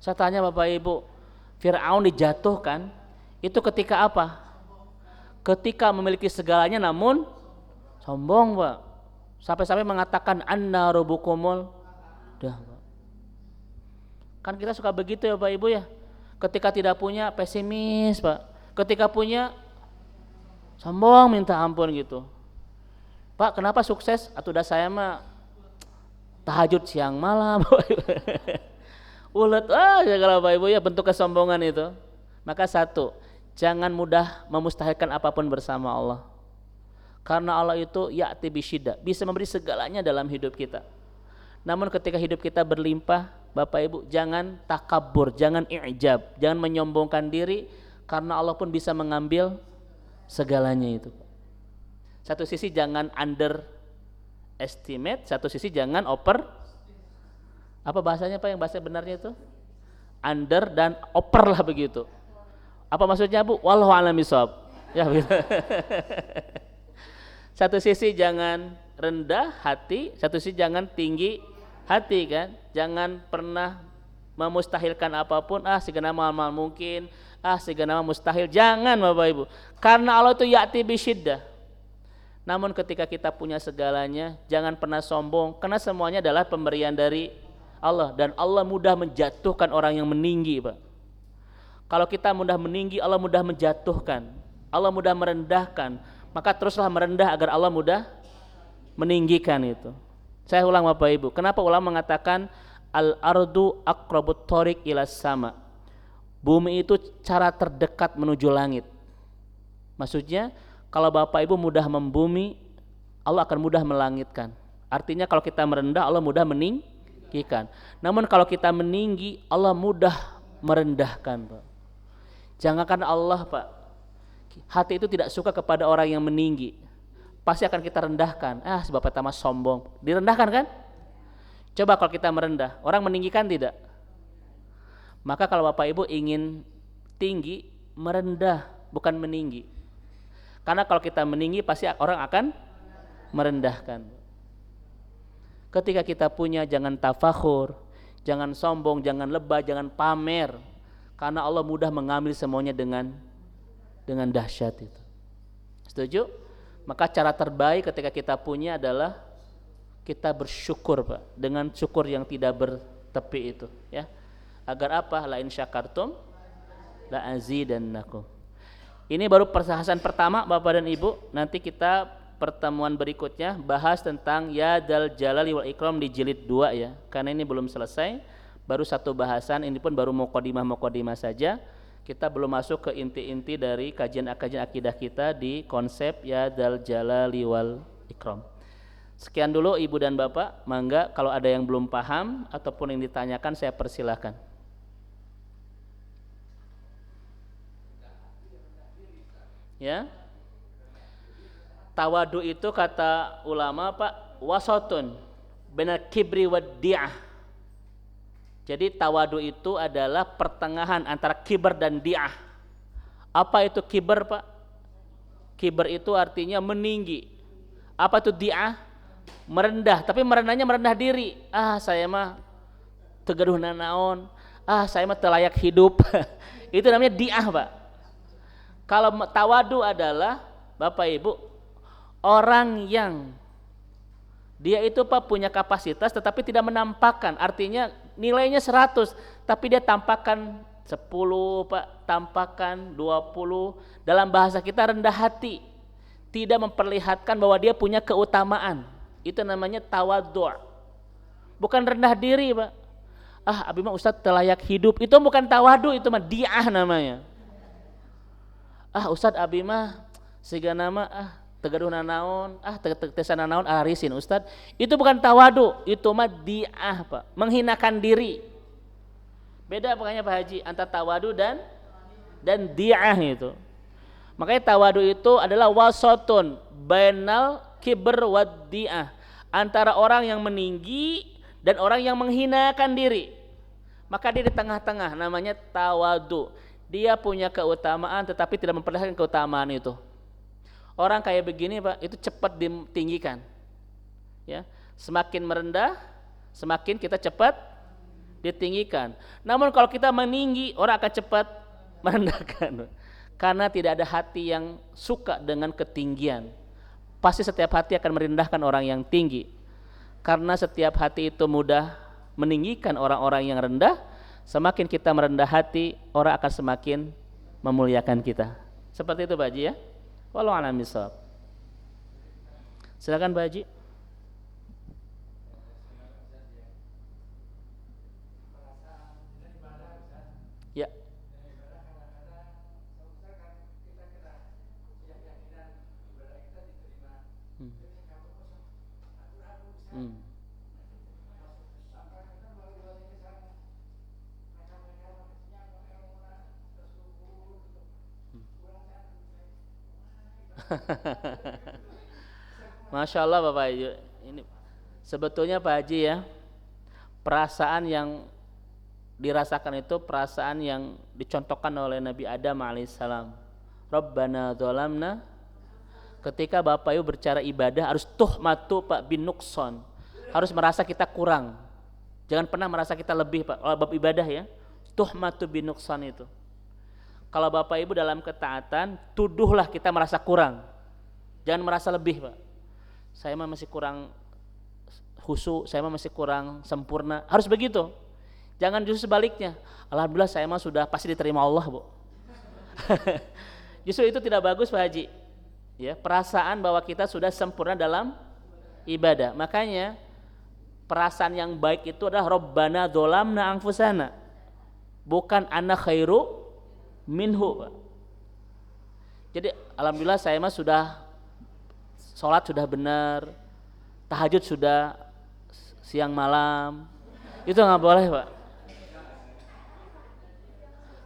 Saya tanya Bapak Ibu, Fir'aun dijatuhkan itu ketika apa? Ketika memiliki segalanya namun sombong Pak. Sampai-sampai mengatakan anna rabbukumul dah. Kan kita suka begitu ya Bapak Ibu ya. Ketika tidak punya pesimis Pak. Ketika punya sombong minta ampun gitu. Pak kenapa sukses? Atuh dah saya mah tahajud siang malam. Ulet kalau Bapak Ibu ya bentuk kesombongan itu. Maka 1, jangan mudah memustahilkan apapun bersama Allah. Karena Allah itu ya'ti bisyiddah, bisa memberi segalanya dalam hidup kita. Namun ketika hidup kita berlimpah, Bapak Ibu jangan takabur, jangan i'jab, jangan menyombongkan diri, karena Allah pun bisa mengambil segalanya itu. Satu sisi jangan underestimate, satu sisi jangan apa bahasanya Pak yang bahasa benarnya itu? Under dan over lah begitu. Apa maksudnya Bu? Wallahu a'lam bishawab. Ya begitu. Satu sisi jangan rendah hati, satu sisi jangan tinggi hati kan. Jangan pernah memustahilkan apapun, segala mal mungkin, segala mustahil. Jangan Bapak Ibu. Karena Allah itu ya'ti bisyiddah. Namun ketika kita punya segalanya, jangan pernah sombong, karena semuanya adalah pemberian dari Allah, dan Allah mudah menjatuhkan orang yang meninggi Pak. Kalau kita mudah meninggi, Allah mudah menjatuhkan, Allah mudah merendahkan. Maka teruslah merendah agar Allah mudah meninggikan itu. Saya ulang Bapak Ibu, kenapa ulama mengatakan al-ardu aqrabut thoriq ilas sama? Bumi itu cara terdekat menuju langit. Maksudnya kalau Bapak Ibu mudah membumi, Allah akan mudah melangitkan. Artinya kalau kita merendah, Allah mudah meninggikan. Namun kalau kita meninggi, Allah mudah merendahkan Pak. Jangankan Allah Pak, hati itu tidak suka kepada orang yang meninggi. Pasti akan kita rendahkan. Sebab pertama sombong. Direndahkan kan? Coba kalau kita merendah, orang meninggikan tidak? Maka kalau Bapak Ibu ingin tinggi, merendah, bukan meninggi. Karena kalau kita meninggi pasti orang akan merendahkan. Ketika kita punya, jangan tafakhur, jangan sombong, jangan lebah, jangan pamer. Karena Allah mudah mengambil semuanya dengan dahsyat itu. Setuju? Maka cara terbaik ketika kita punya adalah kita bersyukur Pak, dengan syukur yang tidak bertepi itu, ya. Agar apa? La in syakartum la azidannakum. Ini baru perbahasan pertama Bapak dan Ibu. Nanti kita pertemuan berikutnya bahas tentang ya dal jalali wal ikram di jilid 2 ya. Karena ini belum selesai, baru satu bahasan, ini pun baru mukadimah saja. Kita belum masuk ke inti-inti dari kajian akidah kita di konsep ya dal jalali wal ikram. Sekian dulu Ibu dan Bapak, mangga kalau ada yang belum paham ataupun yang ditanyakan saya persilahkan. Ya. Tawadu itu kata ulama Pak, wasatun bainal kibri wad di'ah. Jadi tawadu itu adalah pertengahan antara kibar dan di'ah. Apa itu kibar Pak? Kibar itu artinya meninggi. Apa itu di'ah? Merendah, tapi merendahnya merendah diri. Saya mah tegaduh nanaon. Saya mah telayak hidup. Itu namanya di'ah Pak. Kalau tawadu adalah Bapak Ibu, orang yang dia itu Pak punya kapasitas tetapi tidak menampakkan, artinya nilainya 100 tapi dia tampakkan 10 Pak, tampakkan 20. Dalam bahasa kita rendah hati, tidak memperlihatkan bahwa dia punya keutamaan. Itu namanya tawadhu'. Bukan rendah diri Pak. Abi mah Ustadz telayak hidup, itu bukan tawadu, itu mah di'ah namanya. Ustadz abi mah siga nama tegaduh nanaon, tesan nanaon arisin Ustadz. Itu bukan tawadu, itu mah di'ah Pak, menghinakan diri. Beda pokoknya Pak Haji antara tawadu dan di'ah itu. Makanya tawadu itu adalah wasatun bainal kibr wad di'ah, antara orang yang meninggi dan orang yang menghinakan diri. Maka dia di tengah-tengah, namanya tawadu. Dia punya keutamaan tetapi tidak memperlihatkan keutamaan itu. Orang kayak begini Pak, itu cepat ditinggikan. Ya, semakin merendah, semakin kita cepat ditinggikan. Namun kalau kita meninggi, orang akan cepat merendahkan. Karena tidak ada hati yang suka dengan ketinggian. Pasti setiap hati akan merendahkan orang yang tinggi. Karena setiap hati itu mudah meninggikan orang-orang yang rendah. Semakin kita merendah hati, orang akan semakin memuliakan kita. Seperti itu Pak Haji ya. Wallahu a'lam bishawab. Silakan Pak Haji. Ya. Masya Allah Bapak Haji, ini sebetulnya Pak Haji ya, perasaan yang dirasakan itu perasaan yang dicontohkan oleh Nabi Adam alaihissalam. Rabbana dzalamna, ketika Bapak Ibu bercara ibadah harus tuhmatu Pak bin nukson, harus merasa kita kurang, jangan pernah merasa kita lebih Pak. Kalau bab ibadah ya, tuhmatu bin nukson itu. Kalau Bapak Ibu dalam ketaatan, tuduhlah kita merasa kurang. Jangan merasa lebih Pak. Saya mah masih kurang khusyuk, saya mah masih kurang sempurna. Harus begitu. Jangan justru sebaliknya. Alhamdulillah saya mah sudah pasti diterima Allah Bu. Justru itu tidak bagus Pak Haji. Ya, perasaan bahwa kita sudah sempurna dalam ibadah. Makanya perasaan yang baik itu adalah Rabbana dzalamna anfusana. Bukan ana khairu minhu Pak. Jadi alhamdulillah saya mah sudah sholat sudah benar, tahajud sudah siang malam, itu nggak boleh Pak.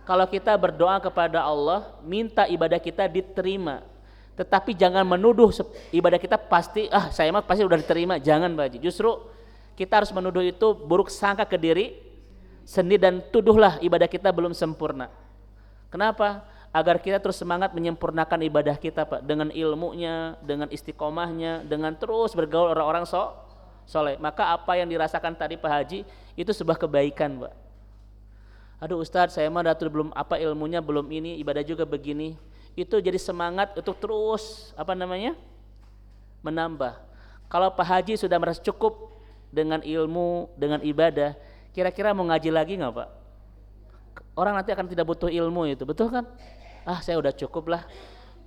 Kalau kita berdoa kepada Allah, minta ibadah kita diterima. Tetapi jangan menuduh ibadah kita pasti, saya mah pasti udah diterima. Jangan Pak Haji. Justru kita harus menuduh itu buruk sangka ke diri sendiri dan tuduhlah ibadah kita belum sempurna. Kenapa? Agar kita terus semangat menyempurnakan ibadah kita Pak, dengan ilmunya, dengan istiqomahnya, dengan terus bergaul orang-orang soleh. Maka apa yang dirasakan tadi Pak Haji itu sebuah kebaikan Pak. Aduh Ustadz, saya mah belum apa ilmunya, belum ini, ibadah juga begini. Itu jadi semangat untuk terus menambah. Kalau Pak Haji sudah merasa cukup dengan ilmu, dengan ibadah, kira-kira mau ngaji lagi nggak Pak? Orang nanti akan tidak butuh ilmu itu, betul kan? Saya udah cukup lah,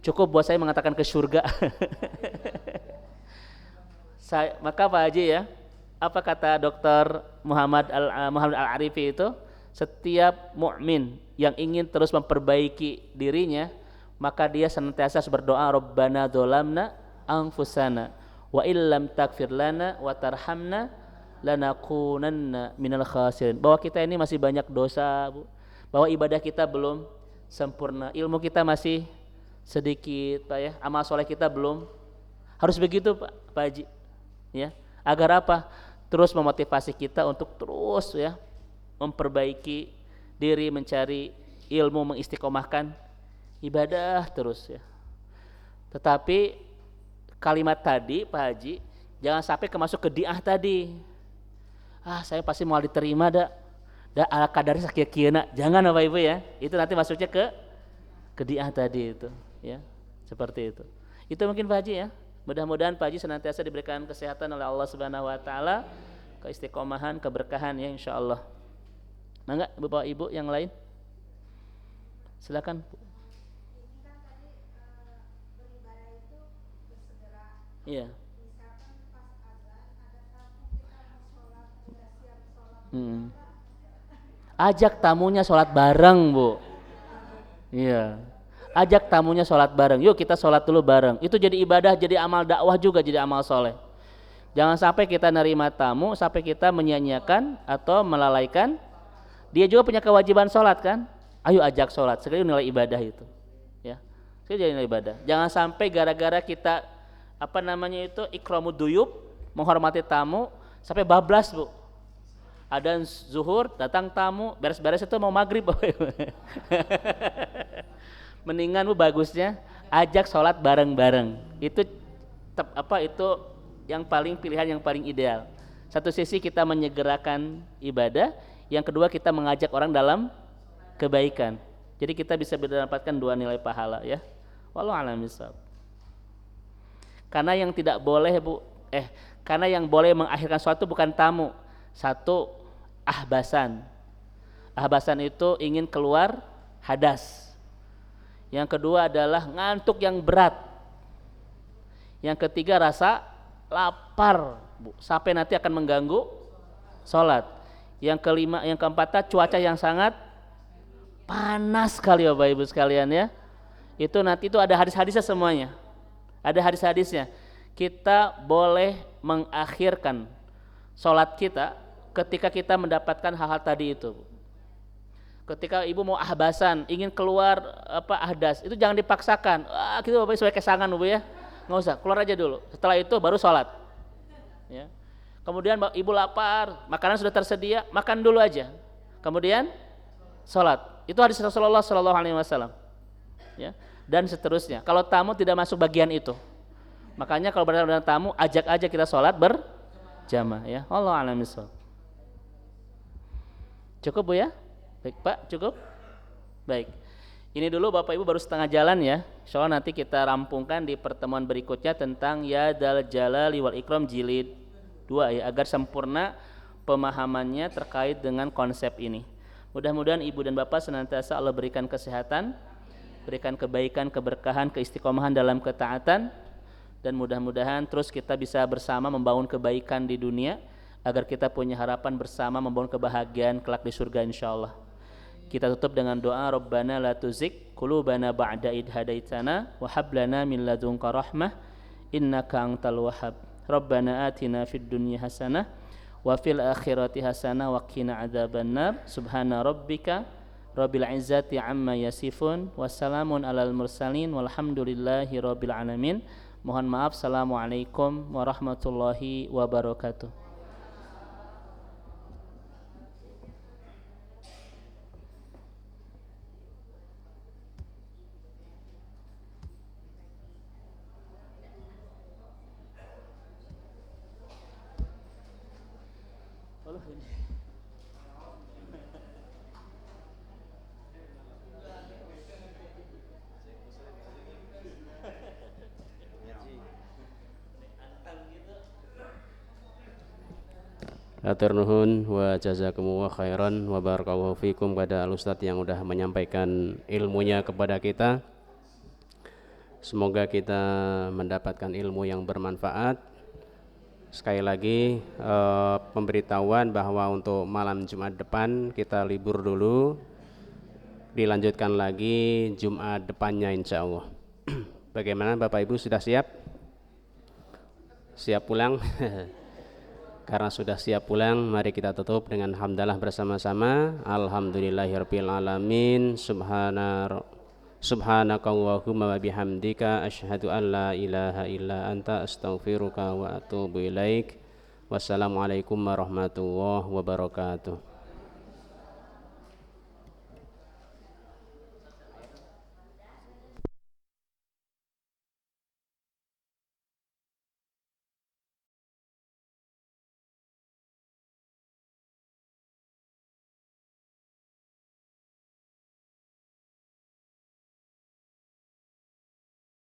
cukup buat saya mengatakan ke surga. Maka Pak Haji ya, apa kata Dr. Muhammad Al-Arifi itu, setiap mukmin yang ingin terus memperbaiki dirinya, maka dia senantiasa berdoa, Rabbana dzolamna anfusana wa illam taghfir lana wa tarhamna lanakunanna minal khasirin. Bahwa kita ini masih banyak dosa, Bu. Bahwa ibadah kita belum sempurna, ilmu kita masih sedikit, Pak ya. Amal soleh kita belum. Harus begitu, Pak Haji. Ya. Agar apa? Terus memotivasi kita untuk terus ya memperbaiki diri, mencari ilmu, mengistiqomahkan ibadah terus ya. Tetapi kalimat tadi Pak Haji, jangan sampai masuk ke diah tadi. Saya pasti mau diterima dah ala kadarnya sakieu-kieu. Jangan Bapak Ibu ya. Itu nanti masuknya ke diah tadi itu ya. Seperti itu. Itu mungkin Pak Haji ya. Mudah-mudahan Pak Haji senantiasa diberikan kesehatan oleh Allah Subhanahu wa taala, keistiqomahan, keberkahan ya insyaallah. Mangga Bapak Ibu yang lain. Silakan. Iya. Ajak tamunya sholat bareng Bu. Iya. Ajak tamunya sholat bareng. Yuk kita sholat dulu bareng. Itu jadi ibadah, jadi amal dakwah juga, jadi amal soleh. Jangan sampai kita nerima tamu sampai kita menyia-nyiakan atau melalaikan. Dia juga punya kewajiban sholat kan. Ayo ajak sholat. Sekali nilai ibadah itu. Ya. Sekali jadi nilai ibadah. Jangan sampai gara-gara kita ikramud duyub, menghormati tamu, sampai bablas Bu. Adzan zuhur, datang tamu, beres-beres itu mau maghrib. Mendingan Bu bagusnya ajak sholat bareng-bareng. Itu itu yang paling pilihan yang paling ideal. Satu sisi kita menyegerakan ibadah, yang kedua kita mengajak orang dalam kebaikan. Jadi kita bisa mendapatkan dua nilai pahala ya. Wallahu a'lam bishawab. Karena yang tidak boleh karena yang boleh mengakhirkan suatu bukan tamu. Satu, ahbasan. Ahbasan itu ingin keluar hadas. Yang kedua adalah ngantuk yang berat. Yang ketiga rasa lapar, Bu, sampai nanti akan mengganggu sholat. Yang kelima, yang keempat cuaca yang sangat panas sekali Bapak Ibu sekalian ya. Itu nanti itu ada hadis-hadisnya semuanya. Ada hadis-hadisnya. Kita boleh mengakhirkan sholat kita ketika kita mendapatkan hal-hal tadi itu. Ketika ibu mau ahbasan, ingin keluar ahdas, itu jangan dipaksakan. Gitu Bapak sesuai kesangan Bu ya. Nggak usah, keluar aja dulu. Setelah itu baru sholat. Ya. Kemudian ibu lapar, makanan sudah tersedia, makan dulu aja. Kemudian sholat. Itu hadis Rasulullah SAW. Ya. Dan seterusnya. Kalau tamu tidak masuk bagian itu, makanya kalau benar-benar tamu, ajak aja kita sholat berjamaah ya. Allah a'lam bishawab. Cukup Bu ya? Baik Pak, cukup? Baik. Ini dulu Bapak Ibu baru setengah jalan ya. Insyaallah nanti kita rampungkan di pertemuan berikutnya tentang Ya Dzal Jalali wal Ikram jilid 2 ya, agar sempurna pemahamannya terkait dengan konsep ini. Mudah-mudahan Ibu dan Bapak senantiasa Allah berikan kesehatan, berikan kebaikan, keberkahan, keistiqomahan dalam ketaatan, dan mudah-mudahan terus kita bisa bersama membangun kebaikan di dunia agar kita punya harapan bersama membangun kebahagiaan kelak di surga insyaallah. Kita tutup dengan doa, Rabbana la tuzigh qulubana ba'da idh hadaitana wa hab lana min ladunka rahmah innaka antal wahhab. Rabbana atina fid dunya hasanah wa fil akhirati hasanah wa qina adzabannar. Subhana rabbika rabbil izzati amma yasifun, wassalamun alal mursalin, walhamdulillahi rabbil alamin. Mohon maaf. Assalamualaikum warahmatullahi wabarakatuh. Atur nuhun wa jazakumullah khairan wa barakallahu fikum pada al-ustadz yang sudah menyampaikan ilmunya kepada kita. Semoga kita mendapatkan ilmu yang bermanfaat. Sekali lagi pemberitahuan bahwa untuk malam Jumat depan kita libur dulu, dilanjutkan lagi Jumat depannya insya Allah. Bagaimana Bapak Ibu, sudah siap? Siap pulang? Karena sudah siap pulang, mari kita tutup dengan hamdalah bersama-sama. Alhamdulillahirabbil alamin. Subhanakallahumma wa bihamdika asyhadu an la ilaha illa anta astaghfiruka wa atubu ilaik. Wassalamualaikum warahmatullahi wabarakatuh.